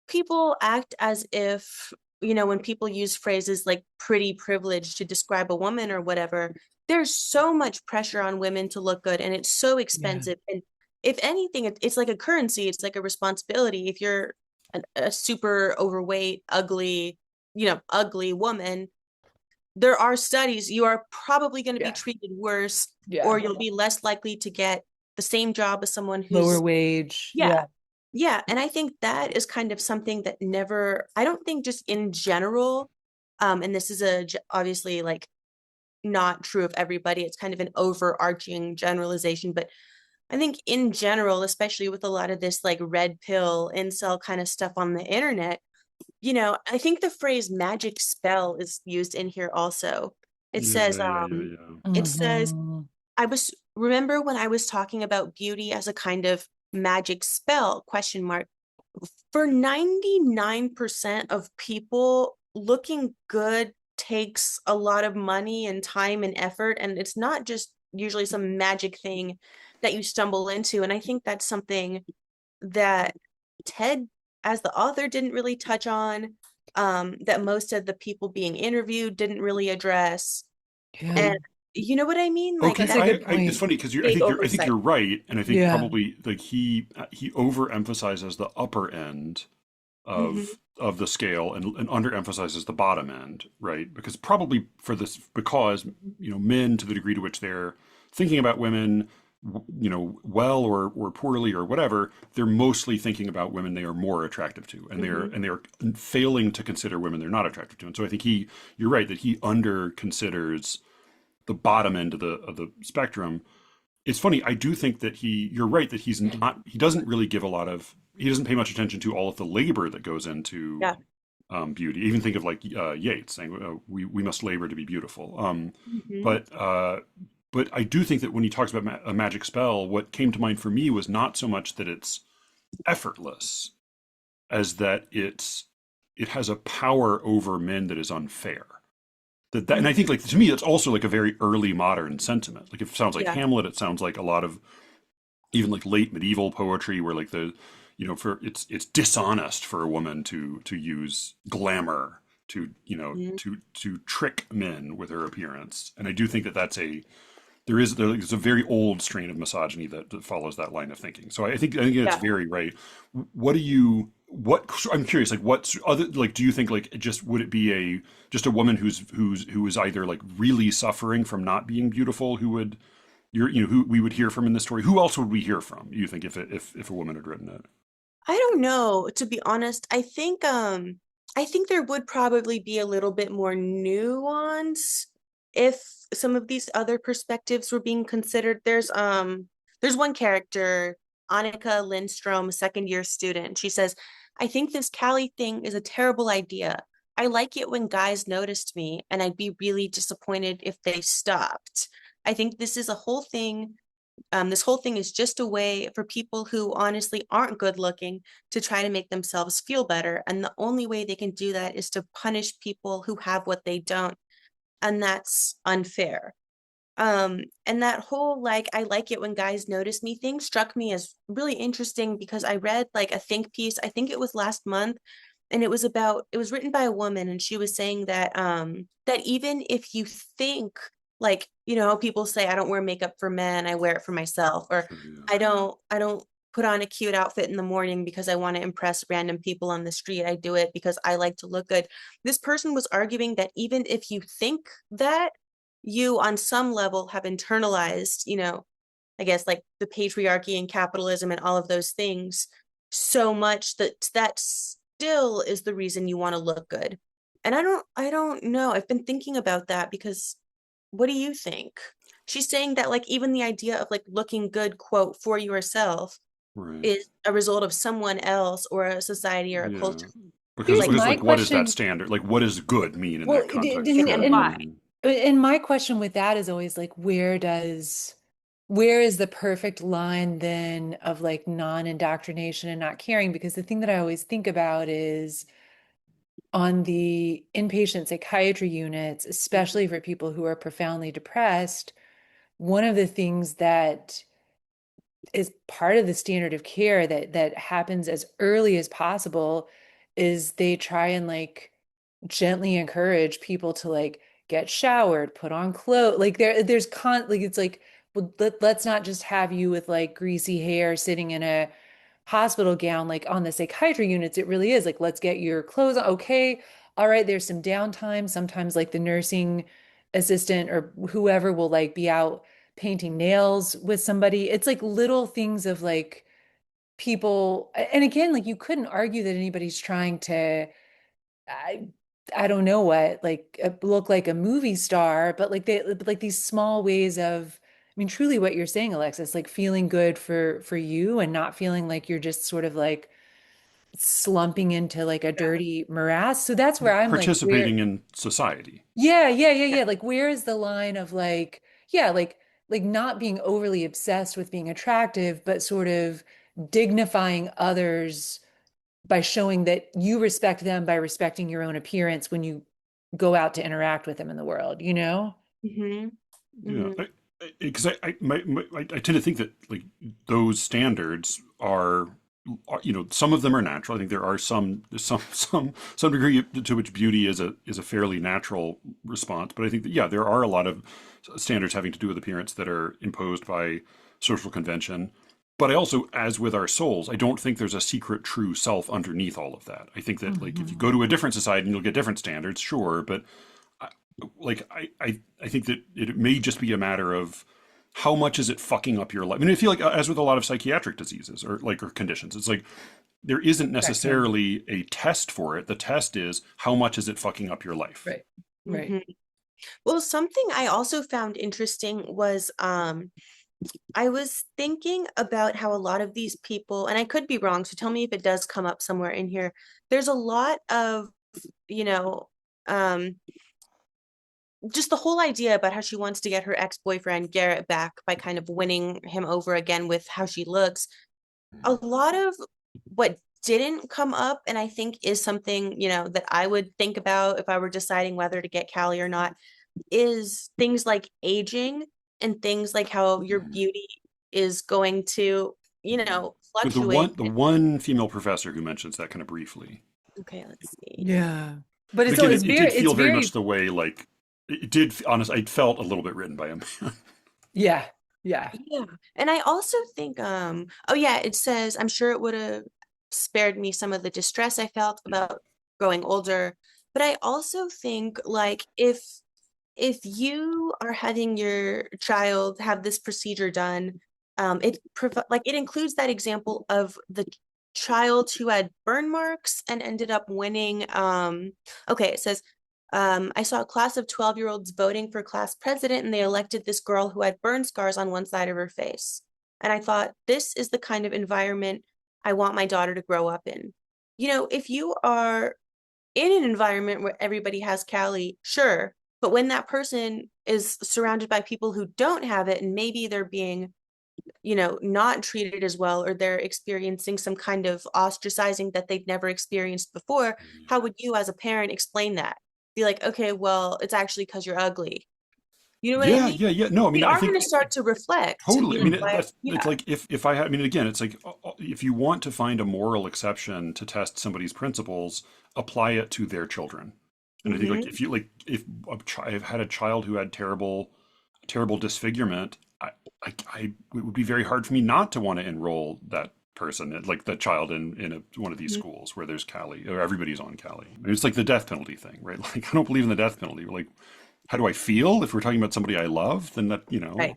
People act as if, when people use phrases like pretty privilege to describe a woman or whatever, there's so much pressure on women to look good and it's so Yeah. expensive. And if anything, it's like a currency, it's like a responsibility. If you're a super overweight, ugly woman, there are studies, you are probably going to be Yeah. treated worse, or Yeah. you'll be less likely to get the same job as someone Lower who's, wage. yeah, Yeah. yeah. And I think that is kind of something that never, I don't think just in general, and this is obviously like not true of everybody, it's kind of an overarching generalization, but I think in general, especially with a lot of this like red pill incel kind of stuff on the internet, I think the phrase magic spell is used in here also. It says, Yeah, yeah, yeah, yeah. it says, Mhm. remember when I was talking about beauty as a kind of magic spell, question mark. For 99% of people, looking good takes a lot of money and time and effort, and it's not just usually some magic thing that you stumble into. And I think that's something that Ted, as the author, didn't really touch on, that most of the people being interviewed didn't really address. Yeah. And you know what I mean? Like Okay, That's a that good it's point. funny because I big think I think oversight. you're right, and I think Yeah. probably like he overemphasizes the upper end Mhm. of the scale and underemphasizes the bottom end, right? Because probably because men to the degree to which they're thinking about women, well or poorly or whatever, they're mostly thinking about women they are more attractive to, and Mhm. they're failing to consider women they're not attractive to. And so I think you're right that he under considers the bottom end of the spectrum. It's funny. I do think that you're right that he doesn't really give he doesn't pay much attention to all of the labor that goes into Yeah. beauty. Even think of like Yeats saying, we must labor to be beautiful. Mhm. But I do think that when he talks about a magic spell, what came to mind for me was not so much that it's effortless as that it has a power over men that is unfair. that, and I think like to me, it's also like a very early modern sentiment. Like it sounds like Yeah. Hamlet. It sounds like a lot of even like late medieval poetry, where like the, for it's dishonest for a woman to use glamour to, Mhm. to trick men with her appearance. And I do think that there's a very old strain of misogyny that follows that line of thinking. So I think that's Yeah. very right. What do you what I'm curious, like what's other, like do you think like just would it be just a woman who is either like really suffering from not being beautiful, who would who we would hear from in this story? Who else would we hear from, you think, if a woman had written it? I don't know, to be honest. I think there would probably be a little bit more nuance if some of these other perspectives were being considered. There's one character, Annika Lindstrom, second year student. She says, "I think this Cali thing is a terrible idea. I like it when guys noticed me, and I'd be really disappointed if they stopped. I think this whole thing is just a way for people who honestly aren't good looking to try to make themselves feel better. And the only way they can do that is to punish people who have what they don't. And that's unfair." And that whole like, I like it when guys notice me thing struck me as really interesting because I read like a think piece, I think it was last month, and it was written by a woman, and she was saying that even if you think like, people say, "I don't wear makeup for men, I wear it for myself," or Sure, yeah. I don't put on a cute outfit in the morning because I want to impress random people on the street. I do it because I like to look good. This person was arguing that even if you think that, you on some level have internalized, I guess like the patriarchy and capitalism and all of those things so much that that still is the reason you want to look good. And I don't know. I've been thinking about that because what do you think? She's saying that like even the idea of like looking good, quote, for yourself Right. is a result of someone else or a society or a Yeah. culture. Here's Like, Because my like what is that question. standard? Like what does good mean in Well, that context? and, and Sure. why? and my question with that is always like, where is the perfect line then of like non-indoctrination and not caring? Because the thing that I always think about is on the inpatient psychiatry units, especially for people who are profoundly depressed, one of the things that is part of the standard of care that happens as early as possible is they try and like gently encourage people to like get showered, put on clothes. Like like it's like, well, let's not just have you with like greasy hair sitting in a hospital gown. Like on the psychiatry units, it really is like, let's get your clothes on. Okay, all right, there's some downtime. Sometimes like the nursing assistant or whoever will like be out painting nails with somebody. It's like little things of like people, and again, like you couldn't argue that anybody's trying to, I, I don't know what, like look like a movie star, but like these small ways of, I mean, truly what you're saying, Alexis, like feeling good for you and not feeling like you're just sort of like slumping into like a Yeah. dirty morass. So that's where I'm like, where, Participating in society. Yeah. yeah. Like, where is the line of like, yeah, like not being overly obsessed with being attractive, but sort of dignifying others by showing that you respect them by respecting your own appearance when you go out to interact with them in the world, you know? Mm-hmm. Yeah, Mm-hmm. because I tend to think that like those standards are, some of them are natural. I think there are some degree to which beauty is a fairly natural response. But I think that yeah, there are a lot of standards having to do with appearance that are imposed by social convention. But I also, as with our souls, I don't think there's a secret true self underneath all of that. I think that like if you Mhm. go to a different society and you'll get different standards, sure, but I think that it may just be a matter of how much is it fucking up your life. I mean, I feel like as with a lot of psychiatric diseases or conditions, it's like there isn't Spectrum. necessarily a test for it. The test is how much is it fucking up your life. Right. Right. Mm-hmm. Well, something I also found interesting was I was thinking about how a lot of these people, and I could be wrong, so tell me if it does come up somewhere in here. There's a lot of, you know, um, just the whole idea about how she wants to get her ex-boyfriend Garrett back by kind of winning him over again with how she looks. A lot of what didn't come up and I think is something, that I would think about if I were deciding whether to get Callie or not, is things like aging and things like how your Mhm. beauty is going to, Mhm. With fluctuate. the one female professor who mentions that kind of briefly. Okay, let's see. Yeah. But But it's again, always it did it's feel very much very, the way like it did. Honestly, it felt a little bit written by a man. yeah, yeah. Yeah. And I also think, oh yeah, it says, I'm sure it would have spared me some of the distress I felt Yeah, about growing older. But I also think like if you are having your child have this procedure done, like it includes that example of the child who had burn marks and ended up winning. Okay, it says, I saw a class of 12-year-olds voting for class president, and they elected this girl who had burn scars on one side of her face. And I thought, this is the kind of environment I want my daughter to grow up in. If you are in an environment where everybody has Cali, sure. But when that person is surrounded by people who don't have it, and maybe they're being, not treated as well, or they're experiencing some kind of ostracizing that they've never experienced before, how would you as a parent explain that? Be like, okay, well, it's actually because you're ugly. You know what I yeah, mean? yeah, yeah. No, I mean, We I are going to think start to reflect, totally. I mean, why, that's it's yeah. like if I had, I mean, again, it's like if you want to find a moral exception to test somebody's principles, apply it to their children. And I think like Mm-hmm. if you like if I've had a child who had terrible disfigurement, I it would be very hard for me not to want to enroll that person, like the child in one of these Mm-hmm. schools where there's Cali or everybody's on Cali. I mean, it's like the death penalty thing, right? Like I don't believe in the death penalty. Like, how do I feel if we're talking about somebody I love? Then that Right.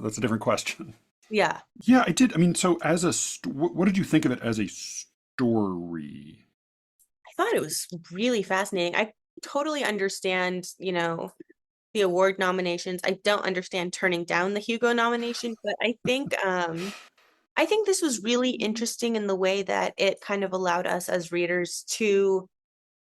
that's a different question. Yeah. Yeah, I did. I mean, so as a what did you think of it as a story? I thought it was really fascinating. I totally understand, the award nominations. I don't understand turning down the Hugo nomination, but I think this was really interesting in the way that it kind of allowed us as readers to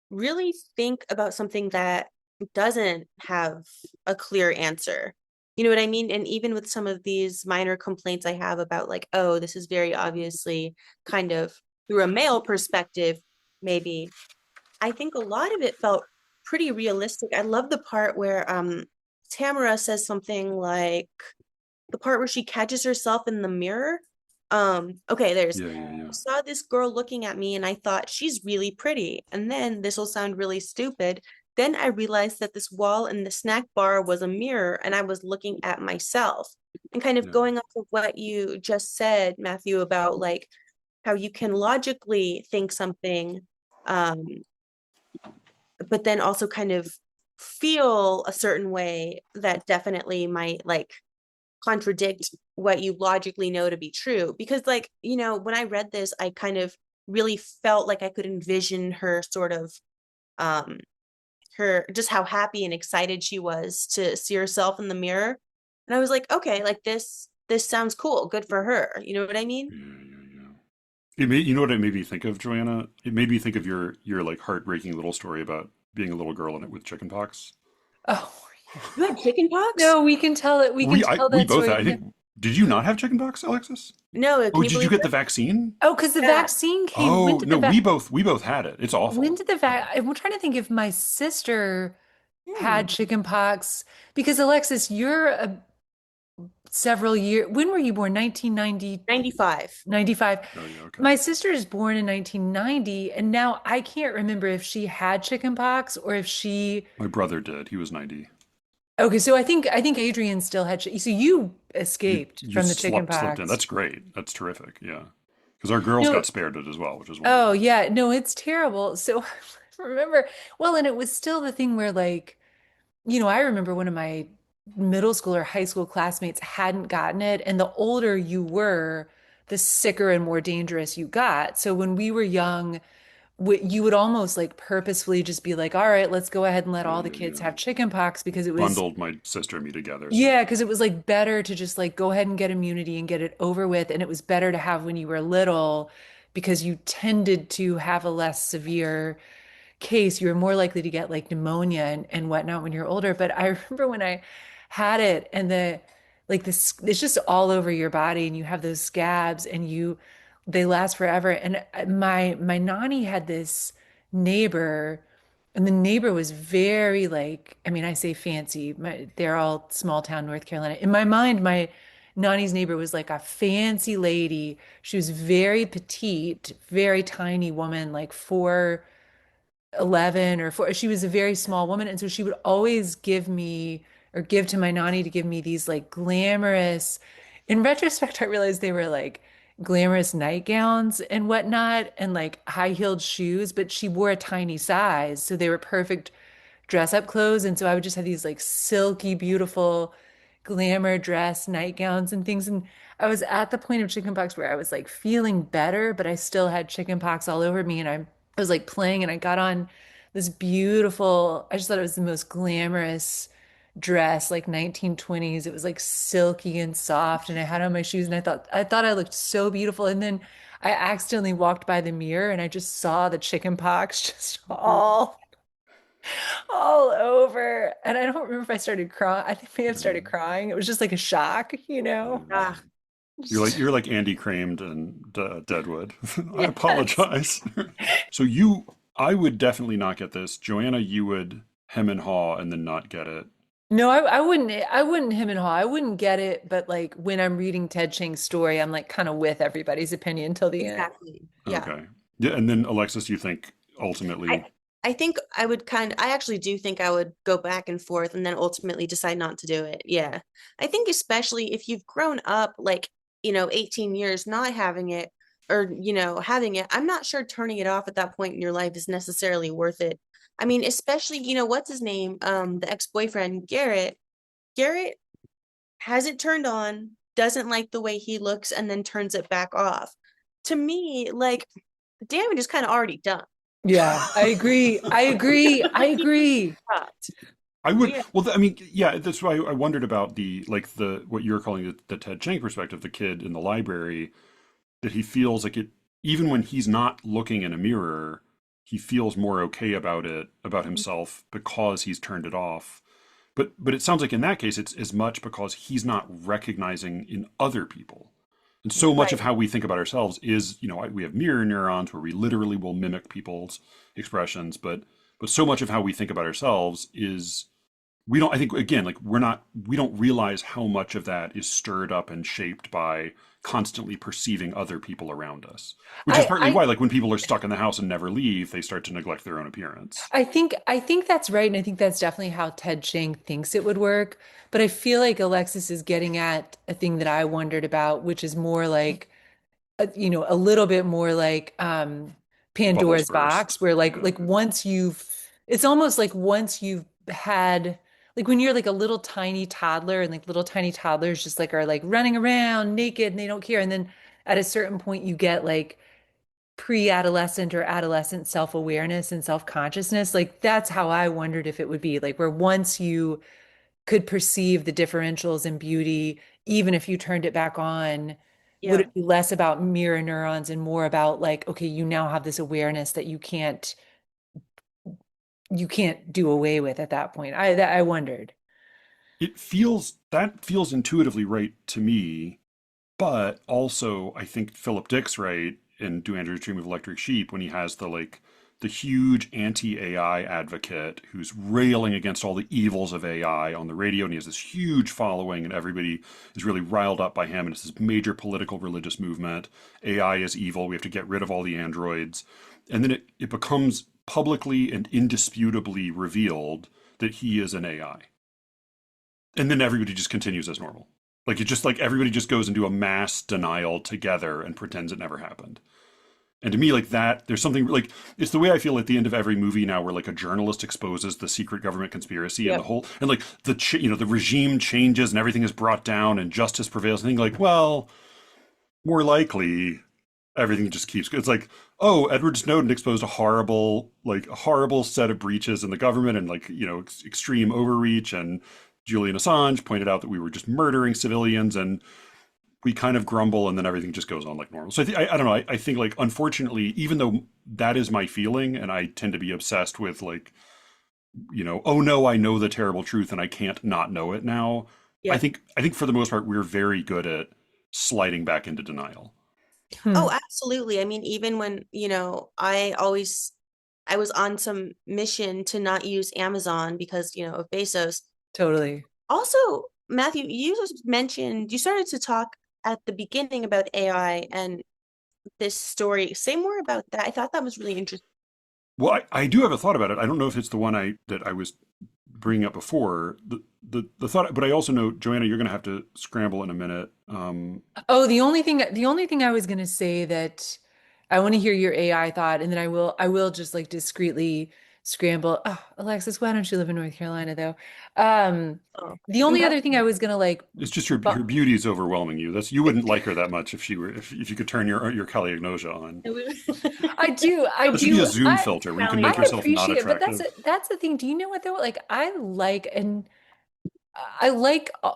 really think about something that doesn't have a clear answer. You know what I mean? And even with some of these minor complaints I have about, like, oh, this is very obviously kind of through a male perspective, maybe. I think a lot of it felt pretty realistic. I love the part where Tamara says something like, the part where she catches herself in the mirror. Okay, there's, Yeah, yeah, yeah. I saw this girl looking at me and I thought she's really pretty. And then this will sound really stupid. Then I realized that this wall in the snack bar was a mirror and I was looking at myself. And kind of Yeah. going off of what you just said, Matthew, about like how you can logically think something, um, but then also kind of feel a certain way that definitely might like contradict what you logically know to be true. Because, like, when I read this, I kind of really felt like I could envision her sort of, um, her just how happy and excited she was to see herself in the mirror. And I was like, okay, like this sounds cool. Good for her. You know what I mean? Yeah, yeah, yeah. You know what it made me think of, Joanna? It made me think of your like heartbreaking little story about being a little girl in it with chickenpox. Oh, You had chicken pox? no, we can tell it. We can tell We that both story. had. I Yeah. think. Did you not have chickenpox, Alexis? No, Oh, can you did you believe get the that? vaccine? Oh, because the Yeah. vaccine came. Oh no, we both had it. It's When awful. did the vac? I'm trying to think if my sister Hmm. had chicken pox because Alexis, you're a several year. When were you born? 1990, 95. 95. Oh yeah, okay. My sister is born in 1990, and now I can't remember if she had chicken pox or if she. My brother did. He was 90. Okay, so I think Adrian still had. So you escaped You from the chicken slipped in. pox. That's great. That's terrific. Yeah, because our girls No, got spared it as well, which is oh wonderful. yeah, no, it's terrible. So remember, well, and it was still the thing where like, I remember one of my middle school or high school classmates hadn't gotten it, and the older you were, the sicker and more dangerous you got. So when we were young, you would almost like purposefully just be like, all right, let's go ahead and let Yeah, all the yeah, kids yeah. have chicken pox because it was, Bundled my sister and me together. So yeah, because it was like better to just like go ahead and get immunity and get it over with. And it was better to have when you were little because you tended to have a less severe case. You were more likely to get like pneumonia and whatnot when you're older. But I remember when I had it and the like this, it's just all over your body and you have those scabs and you they last forever. And my nanny had this neighbor, and the neighbor was very like, I mean, I say fancy. They're all small town North Carolina. In my mind, my nanny's neighbor was like a fancy lady. She was very petite, very tiny woman, like 4'11" or 4. She was a very small woman, and so she would always give me or give to my nanny to give me these like glamorous. In retrospect, I realized they were like glamorous nightgowns and whatnot, and like high-heeled shoes, but she wore a tiny size, so they were perfect dress up clothes. And so I would just have these like silky, beautiful glamour dress nightgowns and things. And I was at the point of chickenpox where I was like feeling better, but I still had chickenpox all over me. And I was like playing, and I got on this beautiful, I just thought it was the most glamorous dress, like 1920s. It was like silky and soft, and I had on my shoes, and I thought I looked so beautiful. And then I accidentally walked by the mirror, and I just saw the chickenpox just all over. And I don't remember if I started crying. I think I may have started Mm. crying. It was just like a shock, you know? Oh. Ah, You're like Andy Cramed and Deadwood. I Yes. apologize. So I would definitely not get this. Joanna, you would hem and haw and then not get it. No, I wouldn't him and haw. I wouldn't get it, but like when I'm reading Ted Ching's story, I'm like kind of with everybody's opinion till the end. exactly. Yeah. Okay. Yeah, and then Alexis, you think I ultimately, I think I actually do think I would go back and forth and then ultimately decide not to do it. Yeah. I think especially if you've grown up like, 18 years not having it or, having it, I'm not sure turning it off at that point in your life is necessarily worth it. I mean, especially, what's his name? The ex-boyfriend, Garrett. Garrett has it turned on, doesn't like the way he looks, and then turns it back off. To me, like, the damage is kind of already done. Yeah, I agree. I agree. I Like, he agree. stopped. I would, Yeah, well, I mean, yeah, that's why I wondered about what you're calling the Ted Chiang perspective, the kid in the library, that he feels like it, even when he's not looking in a mirror, he feels more okay about it, about himself, because he's turned it off. But it sounds like in that case, it's as much because he's not recognizing in other people. And so much of right. how we think about ourselves is, we have mirror neurons where we literally will mimic people's expressions, but so much of how we think about ourselves is we don't, I think, again, like we don't realize how much of that is stirred up and shaped by constantly perceiving other people around us, which is I, partly I why, like, when people are stuck in the house and never leave, they start to neglect their own appearance. I think that's right, and I think that's definitely how Ted Chiang thinks it would work. But I feel like Alexis is getting at a thing that I wondered about, which is more like a little bit more like Bubbles Pandora's box, burst. where like Yeah. like once you've it's almost like once you've had like when you're like a little tiny toddler and like little tiny toddlers just like are like running around naked and they don't care. And then at a certain point you get like pre-adolescent or adolescent self-awareness and self-consciousness. Like that's how I wondered if it would be like where once you could perceive the differentials in beauty, even if you turned it back on, would Yeah. it be less about mirror neurons and more about like, okay, you now have this awareness that you can't do away with at that point. I wondered. That feels intuitively right to me, but also I think Philip Dick's right in Do Androids Dream of Electric Sheep when he has the huge anti-AI advocate who's railing against all the evils of AI on the radio, and he has this huge following, and everybody is really riled up by him, and it's this major political religious movement. AI is evil. We have to get rid of all the androids. And then it becomes publicly and indisputably revealed that he is an AI. And then everybody just continues as normal. Like, it's just like everybody just goes into a mass denial together and pretends it never happened. And to me, like that, there's something like it's the way I feel at the end of every movie now, where like a journalist exposes the secret government conspiracy and the Yep. whole, and like the regime changes and everything is brought down and justice prevails. And I think like, well, more likely everything just keeps. It's like, oh, Edward Snowden exposed a horrible set of breaches in the government and like extreme overreach, and Julian Assange pointed out that we were just murdering civilians, and we kind of grumble and then everything just goes on like normal. So I don't know. I think like unfortunately, even though that is my feeling, and I tend to be obsessed with like, oh no, I know the terrible truth and I can't not know it now. Yeah. I think for the most part we're very good at sliding back into denial. Hmm. Oh, absolutely. I mean, even when, I was on some mission to not use Amazon because, of Bezos. Totally. Also, Matthew, you just mentioned, you started to talk at the beginning about AI and this story. Say more about that. I thought that was really interesting. Well, I do have a thought about it. I don't know if it's the one that I was bringing up before. The thought, but I also know, Joanna, you're going to have to scramble in a minute. Oh, the only thing I was gonna say that I want to hear your AI thought, and then I will just like discreetly scramble. Oh, Alexis, why don't you live in North Carolina though? Um, Oh. the only other thing I was gonna like, It's just her bu- beauty is overwhelming you. That's You wouldn't like her that much if she were if you could turn your Calignosia on. I do, I There should be a do, Zoom filter where you can I make yourself not appreciate it, but that's attractive. that's the thing. Do you know what though? Like I like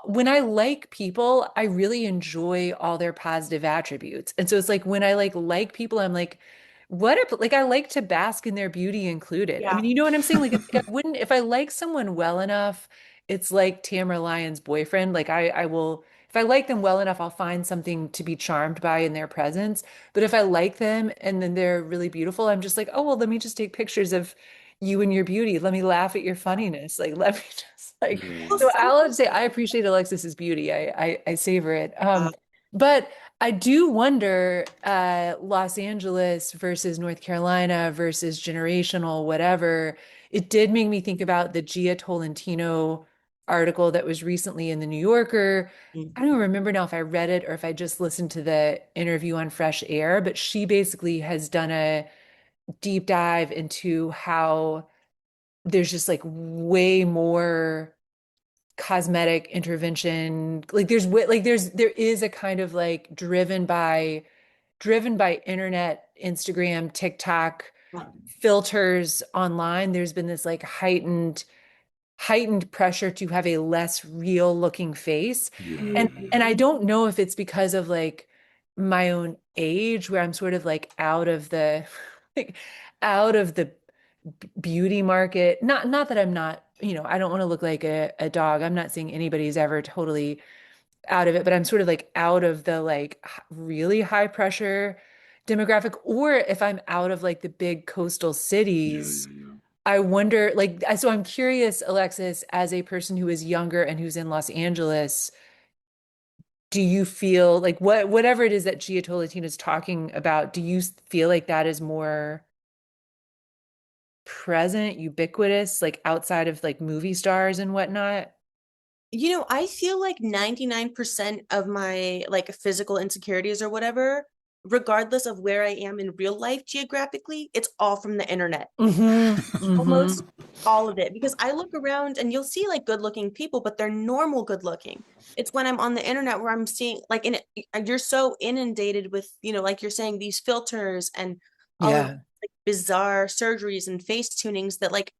when I like people, I really enjoy all their positive attributes. And so it's like when I like people, I'm like, what if like I like to bask in their beauty included. I Yeah. mean, you know what I'm saying? Like it's like I wouldn't if I like someone well enough, it's like Tamara Lyon's boyfriend. Like I will if I like them well enough, I'll find something to be charmed by in their presence. But if I like them and then they're really beautiful, I'm just like, oh well, let me just take pictures of you and your beauty. Let me laugh at your funniness. Like let me just like Yeah. Well, so some I'll say I appreciate Alexis's beauty. I savor it. uh, But I do wonder, Los Angeles versus North Carolina versus generational, whatever. It did make me think about the Gia Tolentino article that was recently in the New Yorker. I don't remember now if I read it or if I just listened to the interview on Fresh Air, but she basically has done a deep dive into how there's just like way more cosmetic intervention. Like there is a kind of like driven by internet, Instagram, TikTok filters online. There's been this like heightened pressure to have a less real looking face. Yeah. And I don't know if it's because of like my own age where I'm sort of like out of the like out of the beauty market. Not that I'm not, I don't want to look like a dog. I'm not saying anybody's ever totally out of it, but I'm sort of like out of the like really high pressure demographic, or if I'm out of like the big coastal Yeah. cities, Yeah. I wonder like so I'm curious, Alexis, as a person who is younger and who's in Los Angeles, do you feel like whatever it is that Gia Tolentino is talking about, do you feel like that is more present, ubiquitous, like outside of like movie stars and whatnot? I feel like 99% of my like physical insecurities or whatever, regardless of where I am in real life geographically, it's all from the internet. Mm-hmm. Mm-hmm. Almost all of it. Because I look around and you'll see like good looking people, but they're normal good looking. It's when I'm on the internet where I'm seeing like you're so inundated with, like you're saying, these filters and all of Yeah. like bizarre surgeries and face tunings that like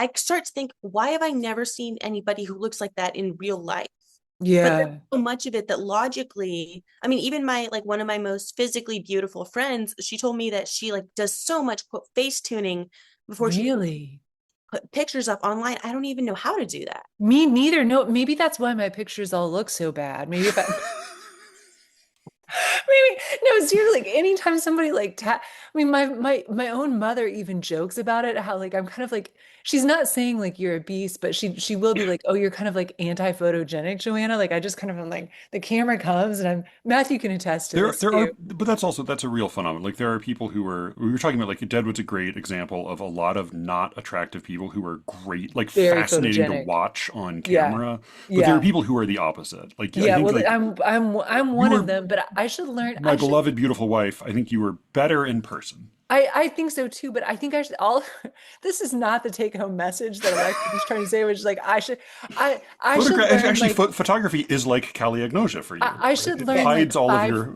I start to think, why have I never seen anybody who looks like that in real life? But there's Yeah. so much of it that logically, I mean, even my like one of my most physically beautiful friends, she told me that she like does so much quote face tuning before she Really? put pictures up online. I don't even know how to do that. Me neither. No, maybe that's why my pictures all look so bad. Maybe if I maybe no, seriously, like anytime somebody like I mean my own mother even jokes about it, how like I'm kind of like she's not saying like you're a beast, but she will be like, "Oh, you're kind of like anti-photogenic, Joanna." Like I just kind of am like the camera comes and I'm Matthew can attest to this There are, too. but that's a real phenomenon. Like there are people who are, we were talking about, like Deadwood's a great example of a lot of not attractive people who are great, like Very fascinating to photogenic. watch on Yeah. camera. But there are Yeah. people who are the opposite. Like I Yeah, think well, like I'm you one of were them, but I should learn. my beloved beautiful wife. I think you were better in person. I think so too, but I think I should all this is not the take home message that Alexis is trying to say, which is like I should Photograph learn actually, like photography is like Calignosia for you. I Right? should It learn like hides all of your.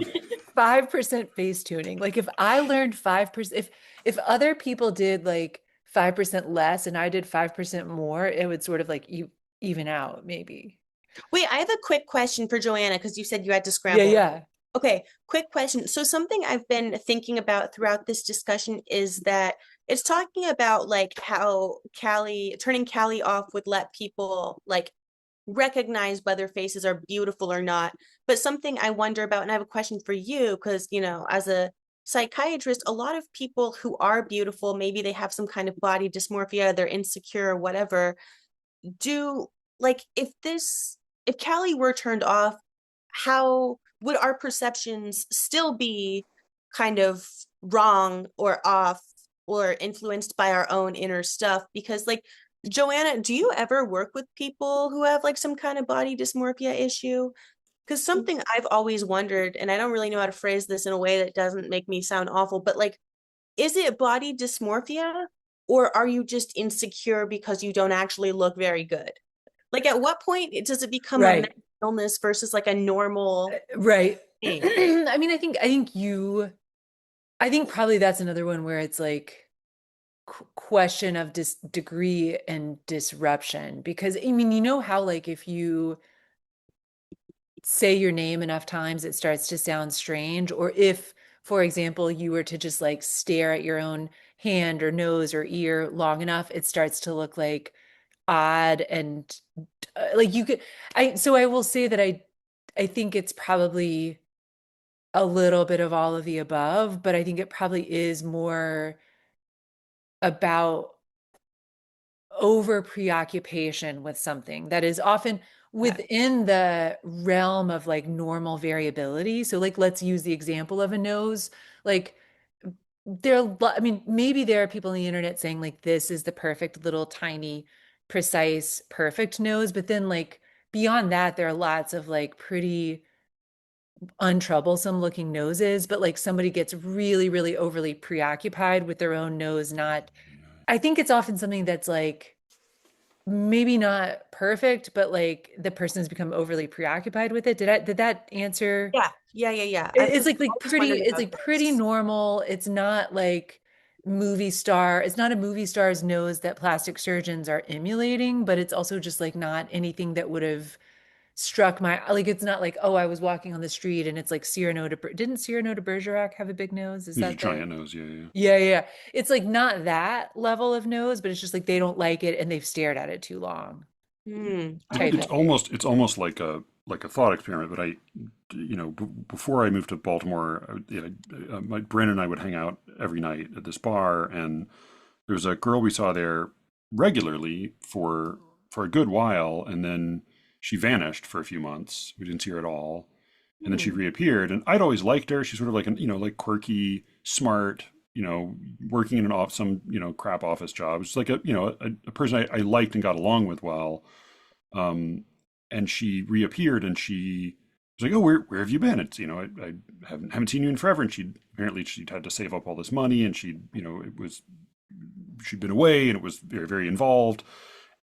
5% face tuning. Like if I learned 5%, if other people did like 5% less and I did 5% more, it would sort of like even out maybe. Wait, I have a quick question for Joanna because you said you had to Yeah, scramble. yeah. Okay, quick question. So something I've been thinking about throughout this discussion is that it's talking about like how Callie turning Callie off would let people like recognize whether faces are beautiful or not. But something I wonder about, and I have a question for you, because, as a psychiatrist, a lot of people who are beautiful, maybe they have some kind of body dysmorphia, they're insecure or whatever. Do like if Callie were turned off, how would our perceptions still be kind of wrong or off or influenced by our own inner stuff? Because like Joanna, do you ever work with people who have like some kind of body dysmorphia issue? Because something I've always wondered, and I don't really know how to phrase this in a way that doesn't make me sound awful, but like, is it body dysmorphia, or are you just insecure because you don't actually look very good? Like, at what point does it become a Right. mental illness versus like a normal Right. thing? I mean, I think probably that's another one where it's like question of degree and disruption. Because I mean, you know how like if you say your name enough times, it starts to sound strange. Or if, for example, you were to just like stare at your own hand or nose or ear long enough, it starts to look like odd and like you could, so I will say that I think it's probably a little bit of all of the above, but I think it probably is more about over preoccupation with something that is often Okay. within the realm of like normal variability. So like let's use the example of a nose. Like I mean, maybe there are people on the internet saying like this is the perfect little tiny, precise, perfect nose, but then like beyond that, there are lots of like pretty untroublesome looking noses, but like somebody gets really, really overly preoccupied with their own nose, not, I think it's often something that's like maybe not perfect, but like the person has become overly preoccupied with it. Did that answer? Yeah, yeah. I've It's just like always pretty, wondered it's about like pretty this. normal. It's not like movie star, it's not a movie star's nose that plastic surgeons are emulating, but it's also just like not anything that would have struck my, like it's not like, oh, I was walking on the street and it's like didn't Cyrano de Bergerac have a big nose? Is He's a that the giant nose. Yeah, yeah. Yeah, yeah. It's like not that level of nose, but it's just like they don't like it and they've stared at it too long type It's of Okay. thing. almost like a thought experiment. But before I moved to Baltimore, my Bryn and I would hang out every night at this bar, and there was a girl we saw there regularly for a good while, and then she vanished for a few months. We didn't see her at all, and then she Hmm. reappeared. And I'd always liked her. She's sort of like like quirky, smart. Working in some crap office job. It's like a person I liked and got along with well. Um, and she reappeared, and she was like, "Oh, where have you been? It's I haven't seen you in forever." And she'd had to save up all this money, and she'd been away, and it was very very involved,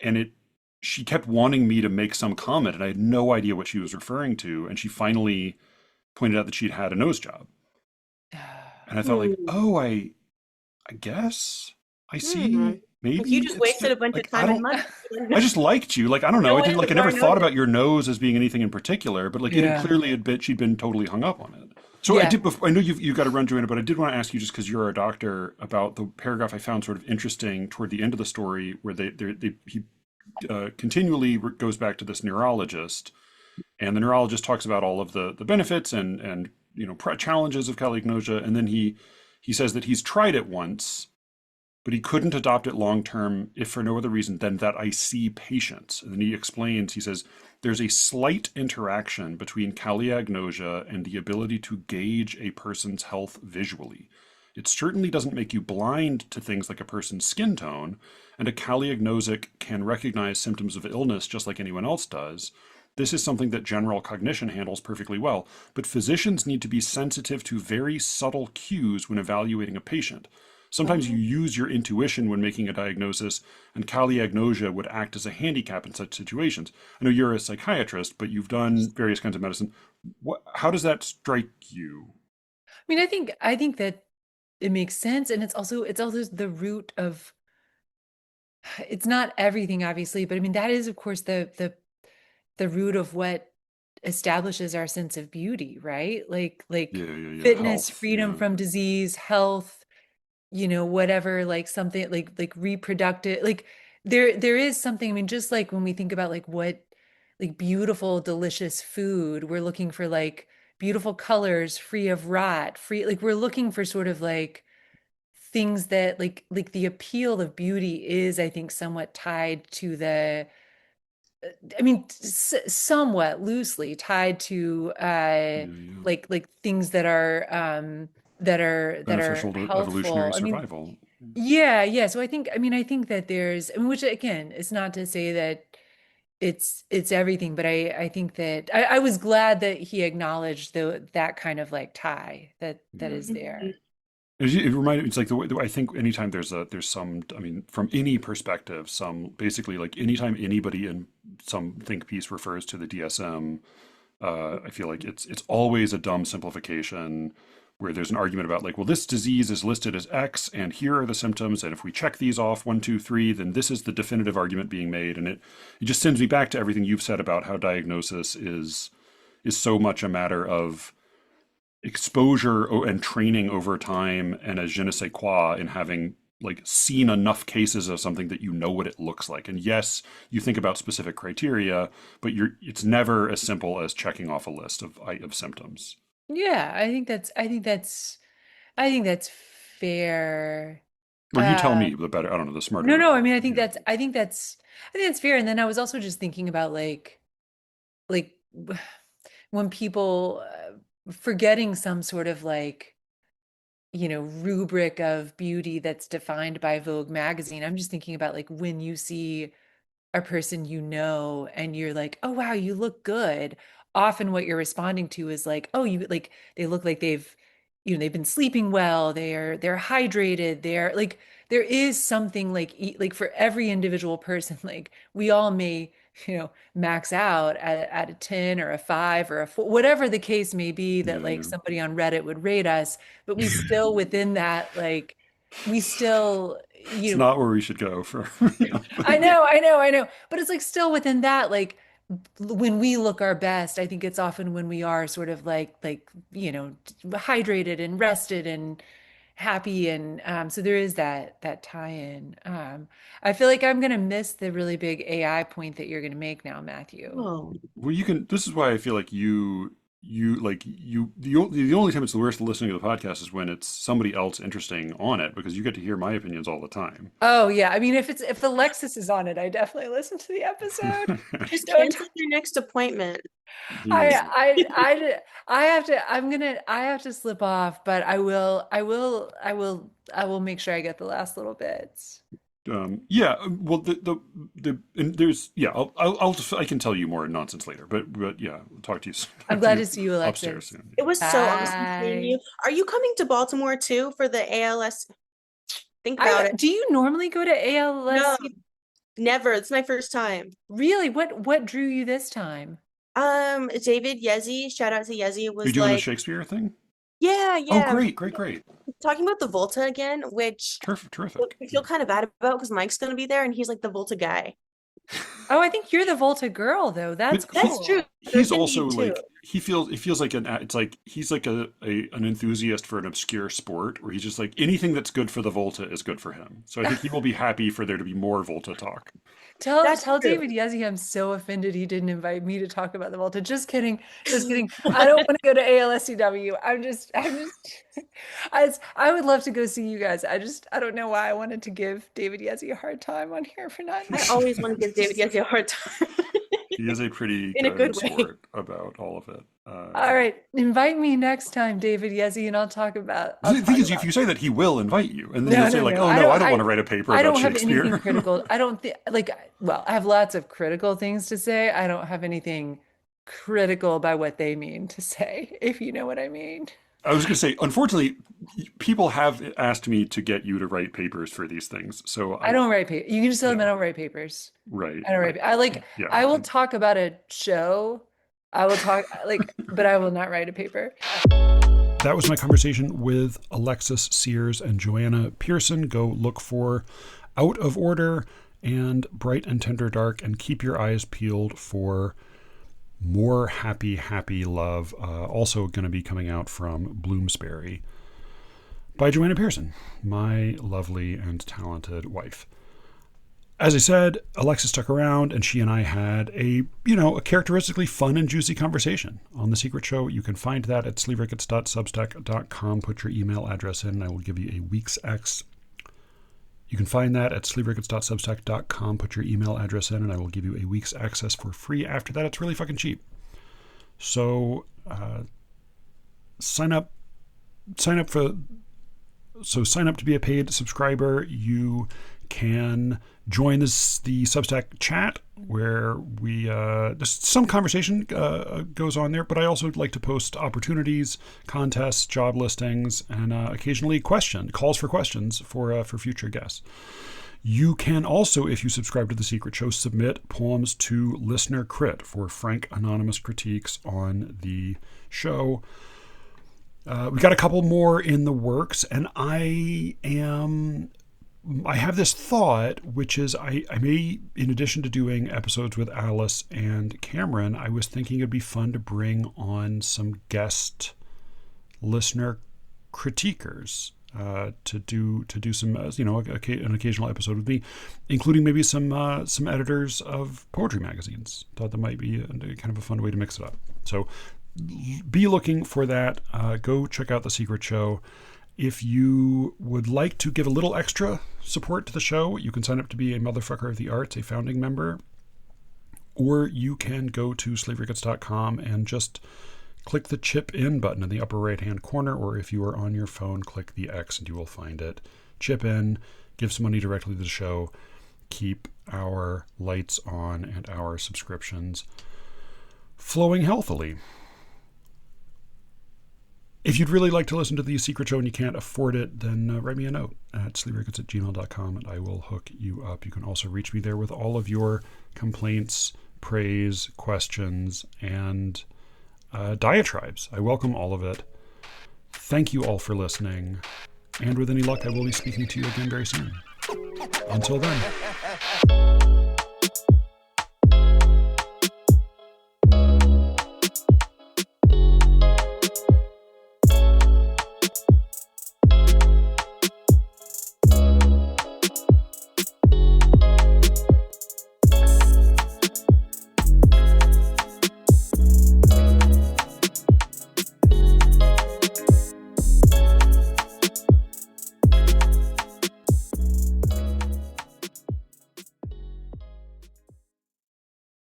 and it she kept wanting me to make some comment, and I had no idea what she was referring to, and she finally pointed out that she'd had a nose job, and I thought like, Hmm. oh, I guess I Hmm. see. Like you Maybe just it's wasted a bunch of like I time and don't money. I just liked you. Like, I don't know. No I one didn't in the like, I bar never thought noticed. about your nose as being anything in particular, but like it had Yeah. clearly had been, she'd been totally hung up on it. So I Yeah. did, before, I know you've got to run, Joanna, but I did want to ask you just because you're a doctor about the paragraph I found sort of interesting toward the end of the story where he continually goes back to this neurologist, and the neurologist talks about all of the benefits and challenges of chalagnosia, and then he says that he's tried it once but he couldn't adopt it long term if for no other reason than that I see patients. And then he explains, he says, there's a slight interaction between caliagnosia and the ability to gauge a person's health visually. It certainly doesn't make you blind to things like a person's skin tone, and a caliagnosic can recognize symptoms of illness just like anyone else does. This is something that general cognition handles perfectly well, but physicians need to be sensitive to very subtle cues when evaluating a patient. Sometimes you Oh. use your intuition when making a diagnosis, and caliagnosia would act as a handicap in such situations. I know you're a psychiatrist, but you've done various kinds of medicine. How does that strike you? I mean, I think that it makes sense. And it's also the root of it's not everything, obviously, but I mean, that is, of course, the root of what establishes our sense of beauty, right? Like Yeah, yeah, yeah. fitness, Health. freedom Yeah. from disease, health, whatever, like something like reproductive, like there is something, I mean, just like when we think about like what like beautiful, delicious food. We're looking for like beautiful colors, free of rot, free, like we're looking for sort of like things that like the appeal of beauty is, I think, somewhat tied to the I mean, somewhat loosely tied to Yeah. like things that are that are Beneficial to evolutionary healthful. I mean, survival. yeah, yeah. So I think that there's, I mean, which again, is not to say that it's everything, but I think that I was glad that he acknowledged that kind of like tie that Yeah. is there. It reminded me, it's like the way I think anytime there's some, I mean, from any perspective, some basically like anytime anybody in some think piece refers to the DSM, I feel like it's always a dumb simplification where there's an argument about like, well, this disease is listed as X, and here are the symptoms, and if we check these off 1, 2, 3, then this is the definitive argument being made, and it just sends me back to everything you've said about how diagnosis is so much a matter of exposure and training over time and a je ne sais quoi in having like seen enough cases of something that you know what it looks like. And yes, you think about specific criteria, but it's never as simple as checking off a list of symptoms. Yeah, I think that's fair. Or you tell Uh, me, the better, I don't know, the no, smarter. no, I mean, Yeah. I think that's fair. And then I was also just thinking about like when people forgetting some sort of like, you know, rubric of beauty that's defined by Vogue magazine. I'm just thinking about like when you see a person you know and you're like, oh wow, you look good. Often what you're responding to is like, oh, you like they look like they've, you know, they've been sleeping well, they're hydrated, they're like there is something like like for every individual person, like we all may, you know, max out at a 10 or a 5 or a 4, whatever the case may be that Yeah, like yeah. somebody on Reddit would rate us, but we still within that like we still, It's you know, not where we should go for, I know, I know, I know. But it's like still within that, like when we look our best, I think it's often when we are sort of like, you know, hydrated and rested and happy. And so there is that tie-in. I feel like I'm gonna miss the really big AI point that you're gonna make now, Matthew. Oh, well, you can. This is why I feel like the only time it's the worst listening to the podcast is when it's somebody else interesting on it because you get to hear my opinions all the time. Oh yeah. I mean, if Alexis is on it, I definitely listen to the episode. just Don't cancel your next appointment. Yeah. I have to slip off, but I will make sure I get the last little bits. Yeah. Well, and there's yeah. I can tell you more nonsense later, but yeah, I'll talk to you. I'm Talk to glad you to see you, upstairs Alexis. soon. It was so awesome seeing Bye. you. Are you coming to Baltimore too for the ALS? Think about it. Do you normally go to No, ALSC? never. It's my first time. Really? What drew you this time? David Yezi, shout out to Yezi, Are you was doing the like, Shakespeare thing? yeah, Oh, yeah, great, great, great. talking about the Volta again, which Terrific. I feel kind of bad about because Mike's gonna be there and he's like the Volta guy. Oh, I think you're the Volta girl though. That's But That's true. cool. There's he's gonna also be two. like it feels like it's like he's like an enthusiast for an obscure sport where he's just like anything that's good for the Volta is good for him. So I think he will be happy for there to be more Volta talk. That's Tell true. David Yezzi I'm so offended he didn't invite me to talk about the Volta. Just kidding. Just kidding. I don't want to go to ALSCW. I'm just I would love to go see you guys. I don't know why I wanted to give David Yezzi a hard time on here for not I always want to give David Yezi a hard time He is a pretty in a good good way. sport about all of it. All right, invite me next time, David Yezzi, and I'll The talk thing is, if about you say that, he will invite you, and then no, you'll say no, like, no. "Oh no, I don't want to write a paper I about don't have anything Shakespeare." critical. I don't think like well, I have lots of critical things to say. I don't have anything critical by what they mean to say, if you know what I mean. I was going to say, unfortunately, people have asked me to get you to write papers for these things, so I don't write papers. You can just tell them I yeah, don't write papers. right, I don't write. I like. yeah. I will talk about a show. I will talk like, but I will not write a paper. That was my conversation with Alexis Sears and Joanna Pearson. Go look for Out of Order and Bright and Tender Dark, and keep your eyes peeled for more happy, happy love. Also going to be coming out from Bloomsbury by Joanna Pearson, my lovely and talented wife. As I said, Alexis stuck around, and she and I had a characteristically fun and juicy conversation on The Secret Show. You can find that at sleerickets.substack.com. Put your email address in, and I will give you a week's X. You can find that at sleerickets.substack.com. Put your email address in, and I will give you a week's access for free. After that, it's really fucking cheap. So sign up to be a paid subscriber. You can join the Substack chat where we just some conversation goes on there, but I also like to post opportunities, contests, job listings, and occasionally calls for questions for future guests. You can also, if you subscribe to The Secret Show, submit poems to Listener Crit for frank anonymous critiques on the show. We got a couple more in the works, and I have this thought, which is I may, in addition to doing episodes with Alice and Cameron, I was thinking it'd be fun to bring on some guest listener critiquers to do some an occasional episode with me, including maybe some editors of poetry magazines. Thought that might be kind of a fun way to mix it up. So be looking for that. Go check out The Secret Show. If you would like to give a little extra support to the show, you can sign up to be a Motherfucker of the Arts, a founding member, or you can go to SLEERICKETS.com and just click the chip in button in the upper right hand corner, or if you are on your phone, click the X and you will find it. Chip in, give some money directly to the show, keep our lights on and our subscriptions flowing healthily. If you'd really like to listen to The Secret Show and you can't afford it, then write me a note at sleerickets@gmail.com and I will hook you up. You can also reach me there with all of your complaints, praise, questions, and diatribes. I welcome all of it. Thank you all for listening. And with any luck, I will be speaking to you again very soon. Until then.